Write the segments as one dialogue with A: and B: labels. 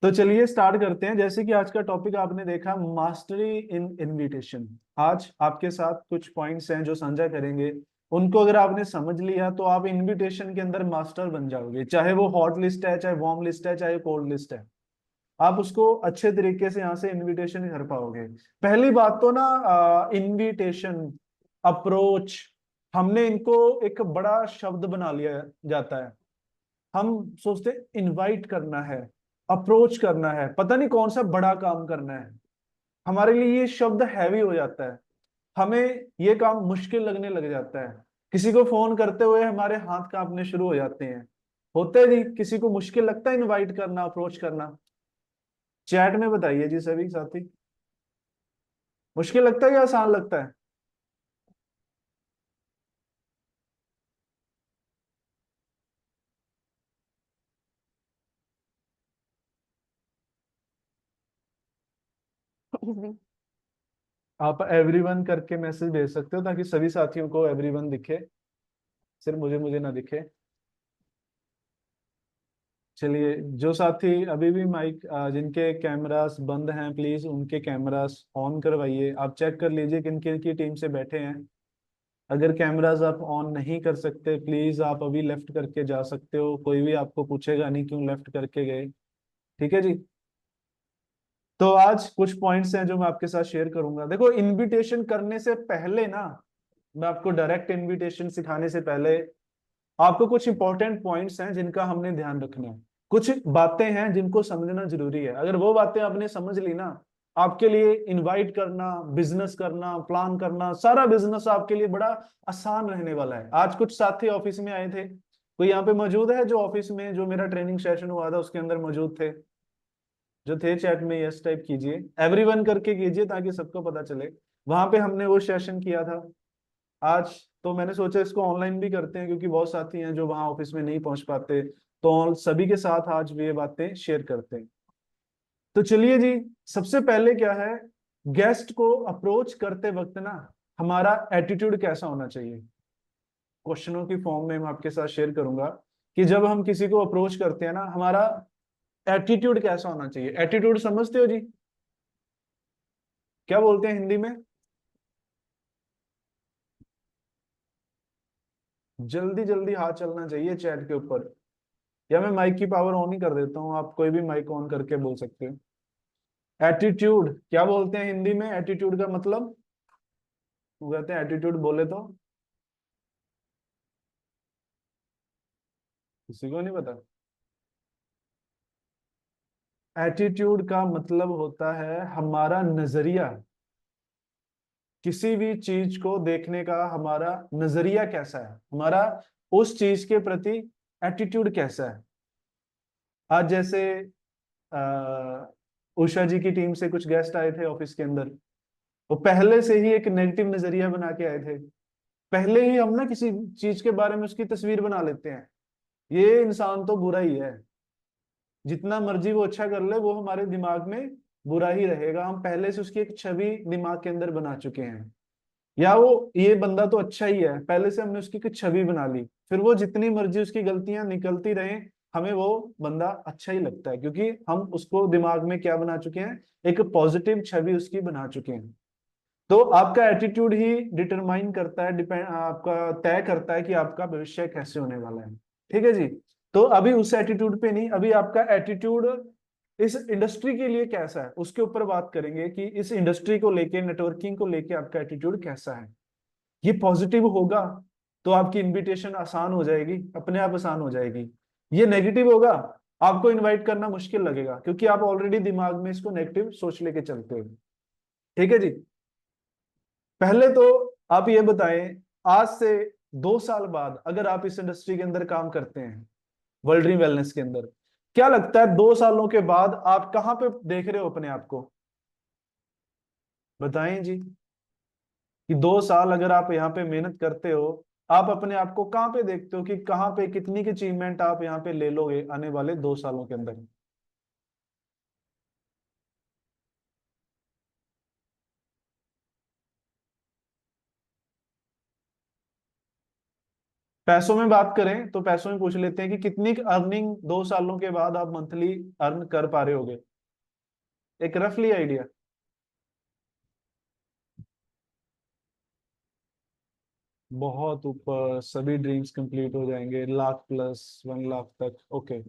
A: तो चलिए स्टार्ट करते हैं। जैसे कि आज का टॉपिक आपने देखा, मास्टरी इन इनविटेशन। आज आपके साथ कुछ पॉइंट्स हैं जो साझा करेंगे। उनको अगर आपने समझ लिया तो आप इनविटेशन के अंदर मास्टर बन जाओगे। चाहे वो हॉट लिस्ट है, चाहे वार्म लिस्ट है, चाहे कोल्ड लिस्ट है, आप उसको अच्छे तरीके से यहाँ से इनविटेशन कर पाओगे। पहली बात तो ना, इनविटेशन, अप्रोच, हमने इनको एक बड़ा शब्द बना लिया जाता है। हम सोचते हैं इनवाइट करना है, अप्रोच करना है, पता नहीं कौन सा बड़ा काम करना है। हमारे लिए ये शब्द हैवी हो जाता है, हमें ये काम मुश्किल लगने लग जाता है। किसी को फोन करते हुए हमारे हाथ कांपने शुरू हो जाते हैं। होता है जी, किसी को मुश्किल लगता है इनवाइट करना, अप्रोच करना? चैट में बताइए जी सभी साथी, मुश्किल लगता है या आसान लगता है?
B: इजी।
A: आप एवरीवन करके मैसेज भेज सकते हो ताकि सभी साथियों को एवरीवन दिखे, सिर्फ मुझे मुझे ना दिखे। चलिए, जो साथी अभी भी माइक, जिनके कैमरास बंद हैं, प्लीज उनके कैमरास ऑन करवाइए। आप चेक कर लीजिए किन किन की टीम से बैठे हैं। अगर कैमरास आप ऑन नहीं कर सकते, प्लीज आप अभी लेफ्ट करके जा सकते हो, कोई भी आपको पूछेगा नहीं क्यों लेफ्ट करके गए। ठीक है जी। तो आज कुछ पॉइंट्स हैं जो मैं आपके साथ शेयर करूंगा। देखो, इनविटेशन करने से पहले ना, मैं आपको डायरेक्ट इनविटेशन सिखाने से पहले आपको कुछ इंपॉर्टेंट पॉइंट्स हैं जिनका हमने ध्यान रखना है। कुछ बातें हैं जिनको समझना जरूरी है। अगर वो बातें आपने समझ ली ना, आपके लिए इनवाइट करना, बिजनेस करना, प्लान करना, सारा बिजनेस आपके लिए बड़ा आसान रहने वाला है। आज कुछ साथी ऑफिस में आए थे, कोई यहाँ पे मौजूद है जो ऑफिस में जो मेरा ट्रेनिंग सेशन हुआ था उसके अंदर मौजूद थे? जो थे चैट में यस टाइप कीजिए, एवरीवन करके कीजिए ताकि सबको पता चले। वहां पे हमने वो सेशन किया था आज। तो मैंने सोचा इसको ऑनलाइन भी करते हैं क्योंकि बहुत साथी हैं जो वहां ऑफिस में नहीं पहुंच पाते, तो सभी के साथ आज भी ये बातें शेयर करते हैं। तो चलिए जी, सबसे पहले क्या है, गेस्ट को अप्रोच करते वक्त ना हमारा एटीट्यूड कैसा होना चाहिए। क्वेश्चनों की फॉर्म में मैं आपके साथ शेयर करूंगा कि जब हम किसी को अप्रोच करते हैं ना, हमारा एटीट्यूड कैसा होना चाहिए। एटीट्यूड समझते हो जी? क्या बोलते हैं हिंदी में? जल्दी जल्दी हाथ चलना चाहिए चैट के ऊपर, या मैं माइक की पावर ऑन ही कर देता हूँ, आप कोई भी माइक ऑन करके बोल सकते हो। एटीट्यूड क्या बोलते हैं हिंदी में? एटीट्यूड का मतलब, वो कहते हैं एटीट्यूड बोले तो किसी को नहीं पता। एटीट्यूड का मतलब होता है हमारा नजरिया, किसी भी चीज को देखने का हमारा नजरिया कैसा है, हमारा उस चीज के प्रति एटीट्यूड कैसा है। आज जैसे उषा जी की टीम से कुछ गेस्ट आए थे ऑफिस के अंदर, वो पहले से ही एक नेगेटिव नजरिया बना के आए थे। पहले ही हम ना किसी चीज के बारे में उसकी तस्वीर बना लेते हैं, ये इंसान तो बुरा ही है, जितना मर्जी वो अच्छा कर ले वो हमारे दिमाग में बुरा ही रहेगा। हम पहले से उसकी एक छवि दिमाग के अंदर बना चुके हैं। या वो ये बंदा तो अच्छा ही है, पहले से हमने उसकी कुछ छवि बना ली, फिर वो जितनी मर्जी उसकी गलतियां निकलती रहें, हमें वो बंदा अच्छा ही लगता है क्योंकि हम उसको दिमाग में क्या बना चुके हैं, एक पॉजिटिव छवि उसकी बना चुके हैं। तो आपका एटीट्यूड ही डिटरमाइन करता है, डिपेंड, आपका तय करता है कि आपका भविष्य कैसे होने वाला है। ठीक है जी। तो अभी उस एटीट्यूड पे नहीं, अभी आपका एटीट्यूड इस इंडस्ट्री के लिए कैसा है उसके ऊपर बात करेंगे कि इस इंडस्ट्री को लेके, नेटवर्किंग को लेके आपका एटीट्यूड कैसा है। ये पॉजिटिव होगा तो आपकी इनविटेशन आसान हो जाएगी, अपने आप आसान हो जाएगी। ये नेगेटिव होगा, आपको इनवाइट करना मुश्किल लगेगा क्योंकि आप ऑलरेडी दिमाग में इसको नेगेटिव सोच लेके चलते हो। ठीक है जी। पहले तो आप ये बताएं, आज से 2 साल बाद अगर आप इस इंडस्ट्री के अंदर काम करते हैं, वर्ल्ड ड्रीम वेलनेस के अंदर, क्या लगता है 2 सालों के बाद आप कहाँ पे देख रहे हो अपने आप को? बताएं जी, कि 2 साल अगर आप यहाँ पे मेहनत करते हो, आप अपने आप को कहाँ पे देखते हो कि कहाँ पे कितनी की अचीवमेंट आप यहाँ पे ले लोगे आने वाले 2 सालों के अंदर? पैसों में बात करें तो पैसों में पूछ लेते हैं कि कितनी अर्निंग 2 सालों के बाद आप मंथली अर्न कर पा रहे होगे, एक रफली आइडिया। बहुत ऊपर, सभी ड्रीम्स कंप्लीट हो जाएंगे, लाख प्लस, 1 लाख तक, ओके।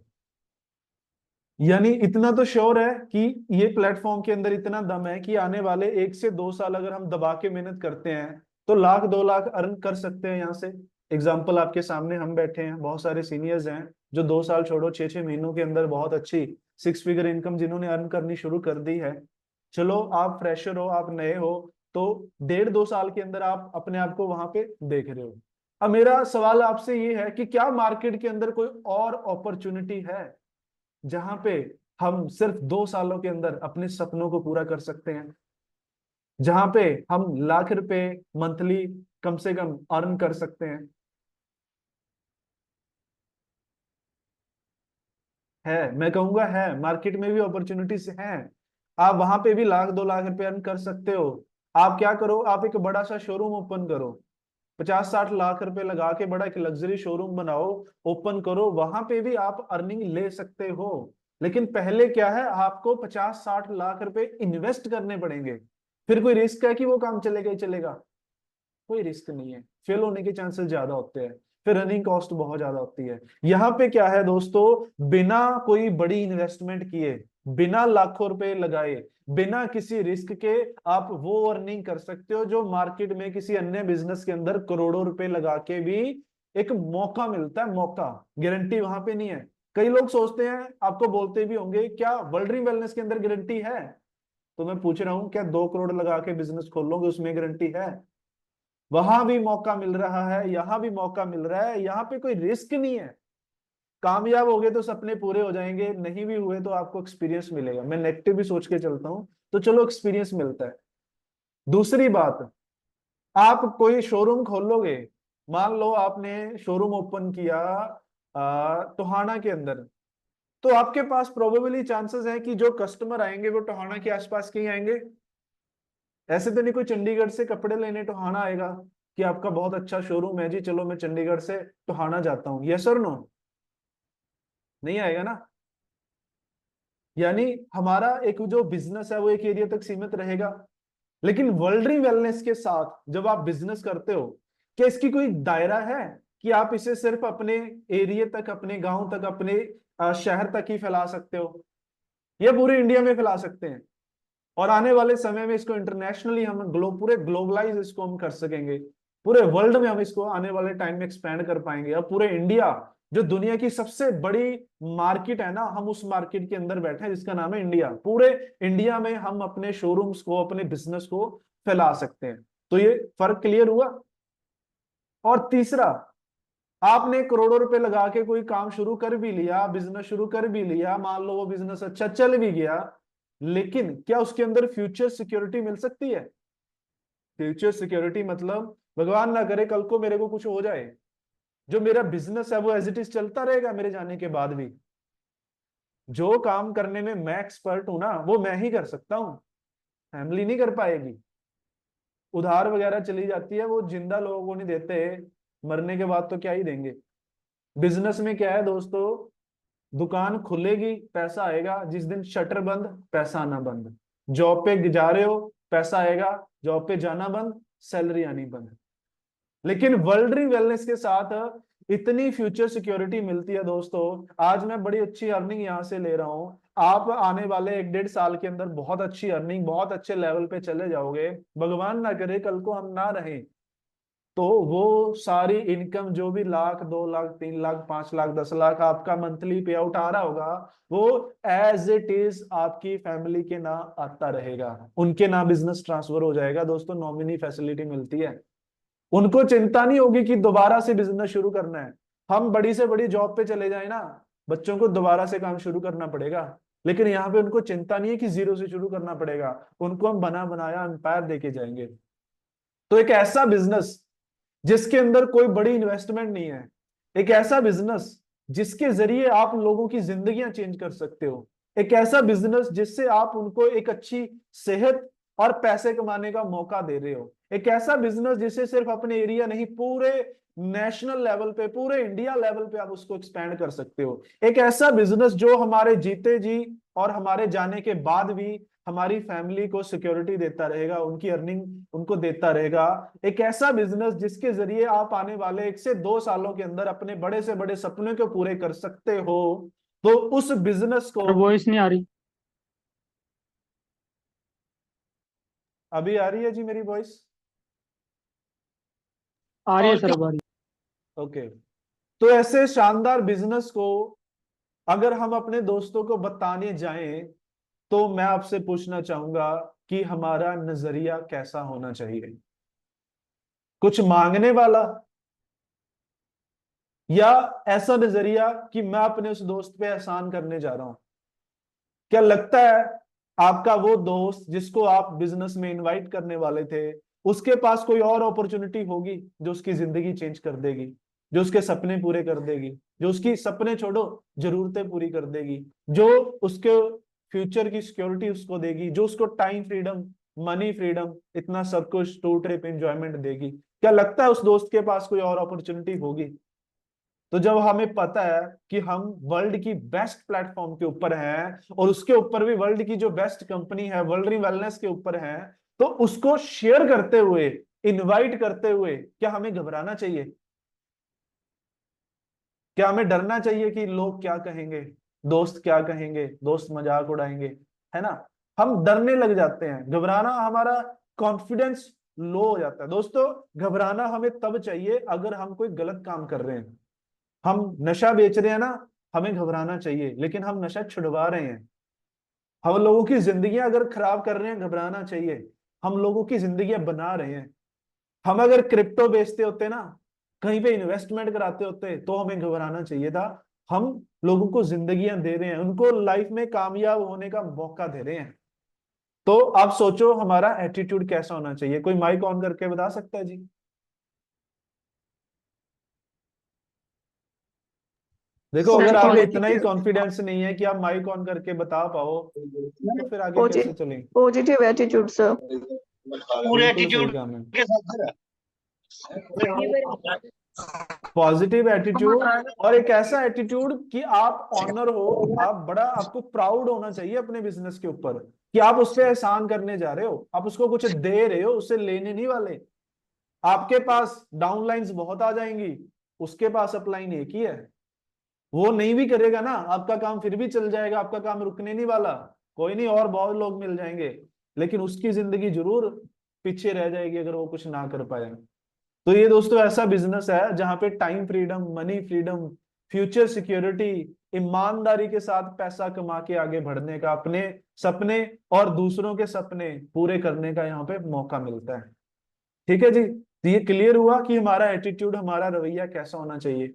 A: यानी इतना तो श्योर है कि ये प्लेटफॉर्म के अंदर इतना दम है कि आने वाले 1 से 2 साल अगर हम दबा के मेहनत करते हैं तो लाख 2 लाख अर्न कर सकते हैं यहाँ से। एग्जाम्पल आपके सामने हम बैठे हैं, बहुत सारे सीनियर्स हैं जो 2 साल छोड़ो 6 6 महीनों के अंदर बहुत अच्छी 6 फिगर इनकम जिन्होंने अर्न करनी शुरू कर दी है। चलो आप फ्रेशर हो, आप नए हो, तो 1.5 2 साल के अंदर आप अपने आप को वहां पे देख रहे हो। अब मेरा सवाल आपसे ये है कि क्या मार्केट के अंदर कोई और अपॉर्चुनिटी है जहां पे हम सिर्फ 2 सालों के अंदर अपने सपनों को पूरा कर सकते हैं, जहां पे हम लाख रुपए मंथली कम से कम अर्न कर सकते हैं? है, मैं कहूंगा है, मार्केट में भी अपॉर्चुनिटीज हैं। आप वहां पे भी लाख 2 लाख रुपए अर्न कर सकते हो। आप क्या करो, आप एक बड़ा सा शोरूम ओपन करो, 50 60 लाख रुपए लगा के बड़ा एक लग्जरी शोरूम बनाओ, ओपन करो, वहां पे भी आप अर्निंग ले सकते हो। लेकिन पहले क्या है, आपको 50 60 लाख रुपए इन्वेस्ट करने पड़ेंगे। फिर कोई रिस्क है कि वो काम चलेगा ही चलेगा? कोई रिस्क नहीं है, फेल होने के चांसेस ज्यादा होते हैं, फिर रनिंग कॉस्ट बहुत ज्यादा होती है। यहाँ पे क्या है दोस्तों, बिना कोई बड़ी इन्वेस्टमेंट किए, बिना लाखों रुपए लगाए, बिना किसी रिस्क के आप वो अर्निंग कर सकते हो जो मार्केट में किसी अन्य बिजनेस के अंदर करोड़ों रुपए लगा के भी एक मौका मिलता है, मौका, गारंटी वहां पे नहीं है। कई लोग सोचते हैं, आपको बोलते भी होंगे, क्या वर्ल्ड ड्रीम वेलनेस के अंदर गारंटी है? तो मैं पूछ रहा हूँ, क्या 2 करोड़ लगा के बिजनेस खोल लोगे उसमें गारंटी है? वहां भी मौका मिल रहा है, यहां भी मौका मिल रहा है, यहाँ पे कोई रिस्क नहीं है। कामयाब हो गए तो सपने पूरे हो जाएंगे, नहीं भी हुए तो आपको एक्सपीरियंस मिलेगा। मैं नेगेटिव भी सोच के चलता हूँ, तो चलो एक्सपीरियंस मिलता है। दूसरी बात, आप कोई शोरूम खोलोगे, मान लो आपने शोरूम ओपन किया टोहाना के अंदर, तो आपके पास प्रोबेबली चांसेस है कि जो कस्टमर आएंगे वो टोहाना के आसपास के ही आएंगे। ऐसे तो नहीं कोई चंडीगढ़ से कपड़े लेने टोहाना आएगा कि आपका बहुत अच्छा शोरूम है जी, चलो मैं चंडीगढ़ से टोहाना जाता हूँ, यस और नो? नहीं आएगा ना। यानी हमारा एक जो बिजनेस है वो एक एरिया तक सीमित रहेगा। लेकिन वर्ल्ड वेलनेस के साथ जब आप बिजनेस करते हो, क्या इसकी कोई दायरा है कि आप इसे सिर्फ अपने एरिया तक, अपने गांव तक, अपने शहर तक ही फैला सकते हो, या पूरे इंडिया में फैला सकते हैं? और आने वाले समय में इसको इंटरनेशनली हम पूरे ग्लोबलाइज इसको हम कर सकेंगे, पूरे वर्ल्ड में हम इसको आने वाले टाइम में एक्सपैंड कर पाएंगे। अब पूरे इंडिया, जो दुनिया की सबसे बड़ी मार्केट है ना, हम उस मार्केट के अंदर बैठे हैं जिसका नाम है इंडिया। पूरे इंडिया में हम अपने शोरूम्स को, अपने बिजनेस को फैला सकते हैं। तो ये फर्क क्लियर हुआ। और तीसरा, आपने करोड़ों रुपए लगा के कोई काम शुरू कर भी लिया, बिजनेस शुरू कर भी लिया, मान लो वो बिजनेस अच्छा चल भी गया, लेकिन क्या उसके अंदर फ्यूचर सिक्योरिटी मिल सकती है? फ्यूचर सिक्योरिटी मतलब, भगवान ना करे कल को मेरे को कुछ हो जाए, जो मेरा बिजनेस है वो एज इट इज चलता रहेगा मेरे जाने के बाद भी? जो काम करने में मैं एक्सपर्ट हूं ना, वो मैं ही कर सकता हूँ, फैमिली नहीं कर पाएगी। उधार वगैरह चली जाती है, वो जिंदा लोगों को नहीं देते, मरने के बाद तो क्या ही देंगे। बिजनेस में क्या है दोस्तों, दुकान खुलेगी पैसा आएगा, जिस दिन शटर बंद पैसा आना बंद। जॉब पे जा रहे हो, पैसा आएगा, जॉब पे जाना बंद, सैलरी आनी बंद। लेकिन वर्ल्ड वेलनेस के साथ इतनी फ्यूचर सिक्योरिटी मिलती है दोस्तों। आज मैं बड़ी अच्छी अर्निंग यहाँ से ले रहा हूँ, आप आने वाले 1 1.5 साल के अंदर बहुत अच्छी अर्निंग, बहुत अच्छे लेवल पे चले जाओगे। भगवान ना करे कल को हम ना रहें, तो वो सारी इनकम जो भी लाख 2 लाख 3 लाख 5 लाख 10 लाख आपका मंथली पे आउट आ रहा होगा, वो एज इट इज आपकी फैमिली के ना आता रहेगा, उनके ना बिजनेस ट्रांसफर हो जाएगा। दोस्तों नॉमिनी फैसिलिटी मिलती है, उनको चिंता नहीं होगी कि दोबारा से बिजनेस शुरू करना है। हम बड़ी से बड़ी जॉब पे चले जाए ना, बच्चों को दोबारा से काम शुरू करना पड़ेगा, लेकिन यहाँ पे उनको चिंता नहीं है कि जीरो से शुरू करना पड़ेगा, उनको हम बना बनाया एम्पायर देके जाएंगे। तो एक ऐसा बिजनेस जिसके अंदर कोई बड़ी इन्वेस्टमेंट नहीं है, एक ऐसा बिजनेस जिसके जरिए आप लोगों की जिंदगियां चेंज कर सकते हो, एक ऐसा बिजनेस जिससे आप उनको एक अच्छी सेहत और पैसे कमाने का मौका दे रहे हो। एक ऐसा बिजनेस जिसे सिर्फ अपने एरिया नहीं, पूरे नेशनल लेवल पे, पूरे इंडिया लेवल पे आप उसको एक्सपैंड कर सकते हो। एक ऐसा बिजनेस जो हमारे जीते जी और हमारे जाने के बाद भी हमारी फैमिली को सिक्योरिटी देता रहेगा, उनकी अर्निंग उनको देता रहेगा। एक ऐसा बिजनेस जिसके जरिए आप आने वाले 1 से 2 सालों के अंदर अपने बड़े से बड़े सपने को पूरे कर सकते हो। तो उस बिजनेस को,
B: और वॉइस नहीं आ रही।
A: अभी आ रही है जी मेरी वॉइस?
B: आ रही है सर, अब आ रही
A: ओके। तो ऐसे शानदार बिजनेस को अगर हम अपने दोस्तों को बताने जाएं, तो मैं आपसे पूछना चाहूंगा कि हमारा नजरिया कैसा होना चाहिए? कुछ मांगने वाला, या ऐसा नजरिया कि मैं अपने उस दोस्त पे एहसान करने जा रहा हूं? क्या लगता है आपका वो दोस्त जिसको आप बिजनेस में इनवाइट करने वाले थे, उसके पास कोई और अपॉर्चुनिटी होगी जो उसकी जिंदगी चेंज कर देगी, जो उसके सपने पूरे कर देगी, जो उसकी सपने छोड़ो जरूरतें पूरी कर देगी, जो उसके फ्यूचर की सिक्योरिटी उसको देगी, जो उसको टाइम फ्रीडम, मनी फ्रीडम, इतना सब कुछ, टूर ट्रिप एंजॉयमेंट देगी? क्या लगता है उस दोस्त के पास कोई और अपॉर्चुनिटी होगी? तो जब हमें पता है कि हम वर्ल्ड की बेस्ट प्लेटफॉर्म के ऊपर हैं, और उसके ऊपर भी वर्ल्ड की जो बेस्ट कंपनी है वर्ल्ड वेलनेस के ऊपर है, तो उसको शेयर करते हुए, इनवाइट करते हुए, क्या हमें घबराना चाहिए? क्या हमें डरना चाहिए कि लोग क्या कहेंगे, दोस्त क्या कहेंगे, दोस्त मजाक उड़ाएंगे, है ना? हम डरने लग जाते हैं, घबराना, हमारा कॉन्फिडेंस लो हो जाता है। दोस्तों, घबराना हमें तब चाहिए अगर हम कोई गलत काम कर रहे हैं। हम नशा बेच रहे हैं ना, हमें घबराना चाहिए, लेकिन हम नशा छुड़वा रहे हैं। हम लोगों की जिंदगियां अगर खराब कर रहे हैं, घबराना चाहिए, हम लोगों की जिंदगियां बना रहे हैं। हम अगर क्रिप्टो बेचते होते ना, कहीं पे इन्वेस्टमेंट कराते होते, तो हमें घबराना चाहिए था। हम लोगों को जिंदगियां दे रहे हैं, उनको लाइफ में कामयाब होने का मौका दे रहे हैं। तो आप सोचो हमारा एटीट्यूड कैसा होना चाहिए? कोई माइक ऑन करके बता सकता है जी? देखो,
B: सर।
A: अगर आप में इतना ही
B: पॉजिटिव
A: कॉन्फिडेंस नहीं है कि आप माइक ऑन करके बता पाओ, तो फिर आगे कैसे चलें?
B: Positive attitude sir.
C: पूरे
A: बिल्कुल सही
C: एटीट्यूड
A: काम है।
C: के साथ
A: पॉजिटिव एटीट्यूड, और एक ऐसा एटीट्यूड कि आप ऑनर हो, आप बड़ा, आपको प्राउड होना चाहिए अपने बिजनेस के ऊपर, कि आप उस पर एहसान करने जा रहे हो, आप उसको कुछ दे रहे हो, उससे लेने नहीं वाले। आपके पास डाउनलाइंस बहुत आ जाएंगी, उसके पास अपलाइन एक ही है। वो नहीं भी करेगा ना, आपका काम फिर भी चल जाएगा, आपका काम रुकने नहीं वाला। कोई नहीं, और बहुत लोग मिल जाएंगे, लेकिन उसकी जिंदगी जरूर पीछे रह जाएगी अगर वो कुछ ना कर पाया। तो ये दोस्तों ऐसा बिजनेस है जहां पे time freedom, money freedom, future security, ईमानदारी के साथ पैसा कमा के आगे बढ़ने का, अपने सपने और दूसरों के सपने पूरे करने का यहाँ पे मौका मिलता है। ठीक है जी? तो ये क्लियर हुआ कि हमारा एटीट्यूड, हमारा रवैया कैसा होना चाहिए।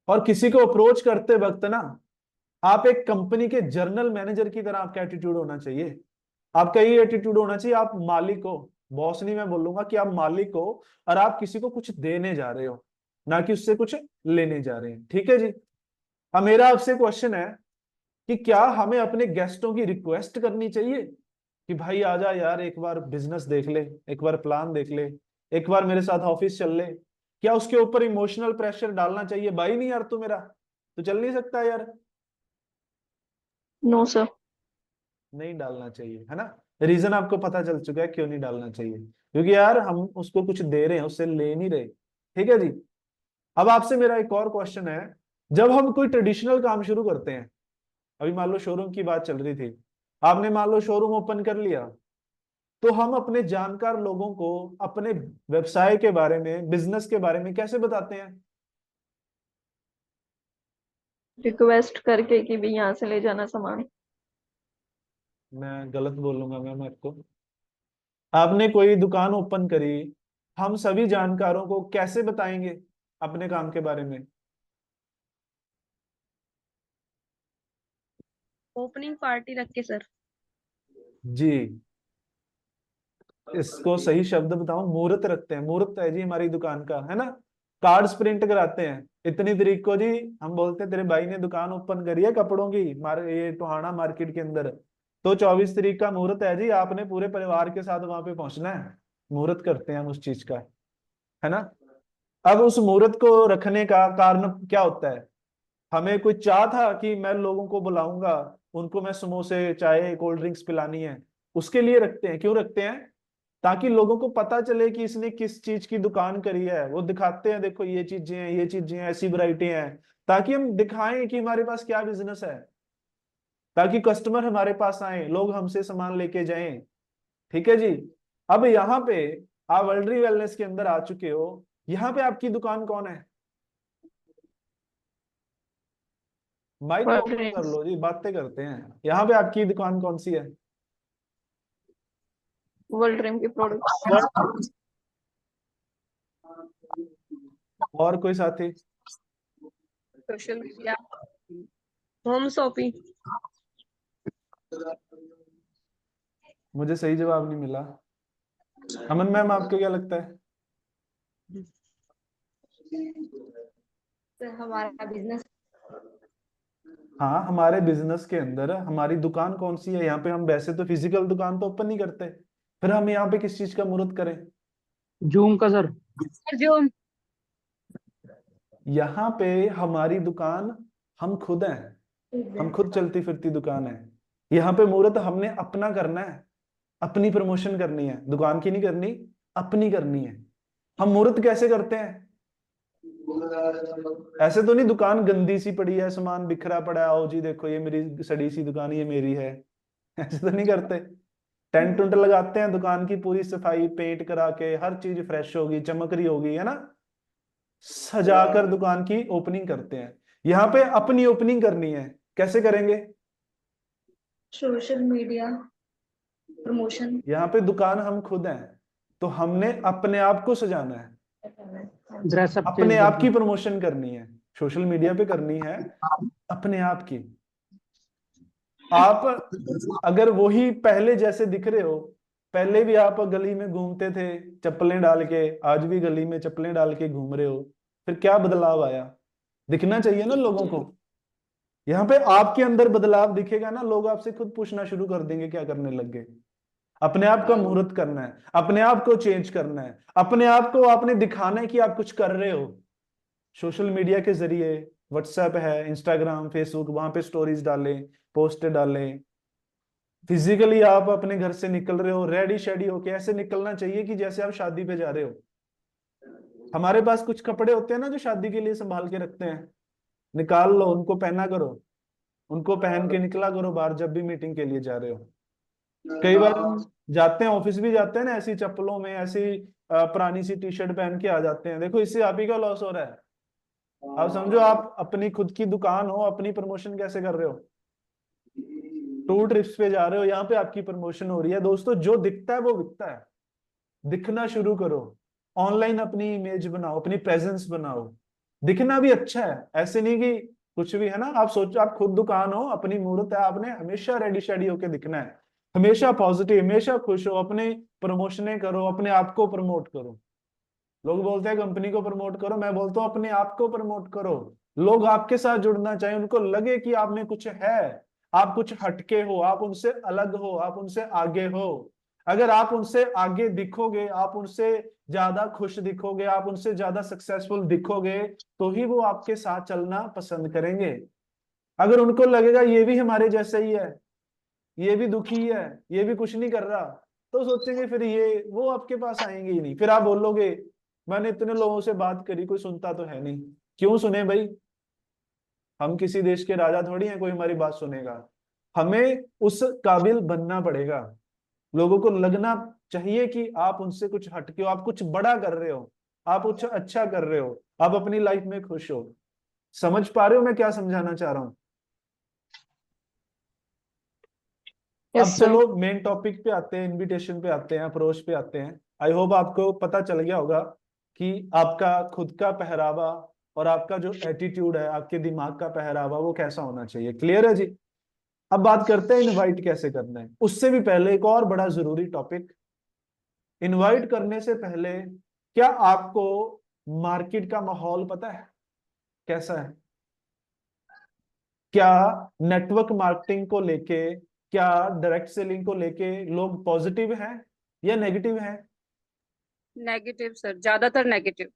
A: और किसी को अप्रोच करते वक्त ना, आप एक कंपनी के जर्नल मैनेजर की तरह आपका एटीट्यूड होना चाहिए। आपका ये एटीट्यूड होना चाहिए, आप मालिक हो, बॉस नहीं मैं बोलूंगा, कि आप मालिक हो और आप किसी को कुछ देने जा रहे हो, ना कि उससे कुछ लेने जा रहे हैं। ठीक है जी? अब मेरा आपसे क्वेश्चन है कि क्या हमें अपने गेस्टों की रिक्वेस्ट करनी चाहिए कि भाई आजा यार, एक बार बिजनेस देख ले, एक बार प्लान देख ले, एक बार मेरे साथ ऑफिस चल ले? क्या उसके ऊपर इमोशनल प्रेशर डालना चाहिए, भाई नहीं यार तू मेरा तो चल नहीं सकता यार?
B: No sir.
A: नहीं डालना चाहिए, है ना? रीजन आपको पता चल चुका है क्यों नहीं डालना चाहिए, क्योंकि यार हम उसको कुछ दे रहे हैं, उससे ले नहीं रहे। ठीक है जी? अब आपसे मेरा एक और क्वेश्चन है, जब हम कोई ट्रेडिशनल काम शुरू करते हैं, अभी मान लो शोरूम की बात चल रही थी, आपने मान लो शोरूम ओपन कर लिया, तो हम अपने जानकार लोगों को अपने व्यवसाय के बारे में, बिजनेस के बारे में कैसे बताते हैं?
B: रिक्वेस्ट करके कि भी यहाँ से ले जाना सामान।
A: मैं गलत बोलूंगा मैम आपको, आपने कोई दुकान ओपन करी, हम सभी जानकारों को कैसे बताएंगे अपने काम के बारे में?
D: ओपनिंग पार्टी रख के सर।
A: जी, इसको सही शब्द बताऊं, मुहूर्त रखते हैं, मुहूर्त है जी हमारी दुकान का, है ना? कार्ड्स प्रिंट कराते हैं, इतनी तारीख को जी, हम बोलते हैं तेरे भाई ने दुकान ओपन करी है कपड़ों की, ये टोहाना मार्केट के अंदर, तो 24 तारीख का मुहूर्त है जी, आपने पूरे परिवार के साथ वहां पे पहुंचना है। मुहूर्त करते हैं हम उस चीज का, है ना। अब उस मुहूर्त को रखने का कारण क्या होता है? हमें कोई चाह था कि मैं लोगों को बुलाऊंगा, उनको मैं समोसे चाय कोल्ड ड्रिंक्स पिलानी है, उसके लिए रखते हैं। क्यों रखते हैं? ताकि लोगों को पता चले कि इसने किस चीज की दुकान करी है। वो दिखाते हैं, देखो ये चीजें हैं, ये चीजें हैं, ऐसी वैरायटी हैं, ताकि हम दिखाएं कि हमारे पास क्या बिजनेस है, ताकि कस्टमर हमारे पास आए, लोग हमसे सामान लेके जाएं। ठीक है जी। अब यहाँ पे आप वर्ल्ड्री वेलनेस के अंदर आ चुके हो। यहाँ पे आपकी दुकान कौन है? माइक को
B: कोल्ड
A: ओपन कर
B: ड्रिंक्स।
A: लो जी, बातें करते हैं। यहाँ पे आपकी दुकान कौन सी है?
B: वर्ल्ड ड्रीम की प्रोडक्ट्स।
A: और कोई साथी?
D: Social media, home shopping.
A: मुझे सही जवाब नहीं मिला। अमन मैम, आपको क्या लगता है?
D: सर हमारा बिजनेस।
A: हाँ, हमारे बिजनेस के अंदर हमारी दुकान कौन सी है? यहाँ पे हम वैसे तो फिजिकल दुकान तो ओपन नहीं करते, फिर हम यहाँ पे किस चीज का मुहूर्त करें?
C: जूम का सर।
D: जो
A: यहाँ पे हमारी दुकान हम खुद हैं, हम खुद चलती फिरती दुकान है। यहाँ पे मुहूर्त हमने अपना करना है, अपनी प्रमोशन करनी है, दुकान की नहीं करनी, अपनी करनी है। हम मुहूर्त कैसे करते हैं? ऐसे तो नहीं दुकान गंदी सी पड़ी है, सामान बिखरा पड़ा है, आओ जी देखो ये मेरी सड़ी सी दुकान, ये मेरी है। ऐसे तो नहीं करते। टेंट उंट लगाते हैं, दुकान की पूरी सफाई पेंट करा के, हर चीज फ्रेश होगी, चमक रही होगी, है ना। सजाकर दुकान की ओपनिंग करते हैं। यहाँ पे अपनी ओपनिंग करनी है, कैसे करेंगे?
D: Social media promotion.
A: यहाँ पे दुकान हम खुद हैं, तो हमने अपने आप को सजाना है,
C: ड्रेसअप
A: अपने
C: चेंज
A: आप की
C: करके।
A: प्रमोशन करनी है, सोशल मीडिया पे करनी है अपने आप की। आप अगर वही पहले जैसे दिख रहे हो, पहले भी आप गली में घूमते थे चप्पलें डाल के, आज भी गली में चप्पलें डाल के घूम रहे हो, फिर क्या बदलाव आया? दिखना चाहिए ना लोगों को। यहाँ पे आपके अंदर बदलाव दिखेगा ना, लोग आपसे खुद पूछना शुरू कर देंगे क्या करने लग गए। अपने आप का मुहूर्त करना है, अपने आप को चेंज करना है, अपने आप को आपने दिखाना है कि आप कुछ कर रहे हो। सोशल मीडिया के जरिए, व्हाट्सएप है, इंस्टाग्राम, फेसबुक, वहां पे स्टोरीज डालें, पोस्ट डालें। फिजिकली आप अपने घर से निकल रहे हो रेडी शेडी होके, ऐसे निकलना चाहिए कि जैसे आप शादी पे जा रहे हो। हमारे पास कुछ कपड़े होते हैं ना जो शादी के लिए संभाल के रखते हैं, निकाल लो, उनको पहना करो, उनको पहन के निकला करो बाहर जब भी मीटिंग के लिए जा रहे हो। कई बार हम जाते हैं, ऑफिस भी जाते हैं ना ऐसी चप्पलों में, ऐसी पुरानी सी टी शर्ट पहन के आ जाते हैं, देखो इससे आप ही का लॉस हो रहा है। आप समझो, आप अपनी खुद की दुकान हो, अपनी प्रमोशन कैसे कर रहे हो? टूर ट्रिप्स पे जा रहे हो, यहाँ पे आपकी प्रमोशन हो रही है। दोस्तों, जो दिखता है वो बिकता है, दिखना शुरू करो। ऑनलाइन अपनी इमेज बनाओ, अपनी प्रेजेंस बनाओ, दिखना भी अच्छा है, ऐसे नहीं कि कुछ भी, है ना। आप सोचो, आप खुद दुकान हो, अपनी मूर्त है, आपने हमेशा रेडी शेडी होके दिखना है, हमेशा पॉजिटिव, हमेशा खुश हो, अपने प्रमोशने करो, अपने आप को प्रमोट करो। लोग बोलते हैं कंपनी को प्रमोट करो, मैं बोलता हूँ अपने आप को प्रमोट करो। लोग आपके साथ जुड़ना चाहिए, उनको लगे कि आप में कुछ है, आप कुछ हटके हो, आप उनसे अलग हो, आप उनसे आगे हो। अगर आप उनसे आगे दिखोगे, आप उनसे ज्यादा खुश दिखोगे, आप उनसे ज्यादा सक्सेसफुल दिखोगे, तो ही वो आपके साथ चलना पसंद करेंगे। अगर उनको लगेगा ये भी हमारे जैसा ही है, ये भी दुखी है, ये भी कुछ नहीं कर रहा, तो सोचेंगे फिर ये वो आपके पास आएंगे ही नहीं। फिर आप बोलोगे मैंने इतने लोगों से बात करी, कोई सुनता तो है नहीं। क्यों सुने भाई? हम किसी देश के राजा थोड़ी हैं, कोई हमारी बात सुनेगा। हमें उस काबिल बनना पड़ेगा। लोगों को लगना चाहिए कि आप उनसे कुछ हटके हो, आप कुछ बड़ा कर रहे हो, आप कुछ अच्छा कर रहे हो, आप अपनी लाइफ में खुश हो। समझ पा रहे हो मैं क्या समझाना चाह रहा हूं? अब
B: यस सर।
A: चलो मेन टॉपिक पे आते हैं, इनविटेशन पे आते हैं, अप्रोच पे आते हैं। आई होप आपको पता चल गया होगा कि आपका खुद का पहरावा और आपका जो एटीट्यूड है, आपके दिमाग का पहरावा, वो कैसा होना चाहिए। क्लियर है जी? अब बात करते हैं इनवाइट कैसे करना है। उससे भी पहले एक और बड़ा जरूरी टॉपिक, इनवाइट करने से पहले क्या आपको मार्केट का माहौल पता है कैसा है? क्या नेटवर्क मार्केटिंग को लेके क्या डायरेक्ट सेलिंग को लेके लोग पॉजिटिव हैं या नेगेटिव हैं?
E: नेगेटिव सर, ज्यादातर नेगेटिव।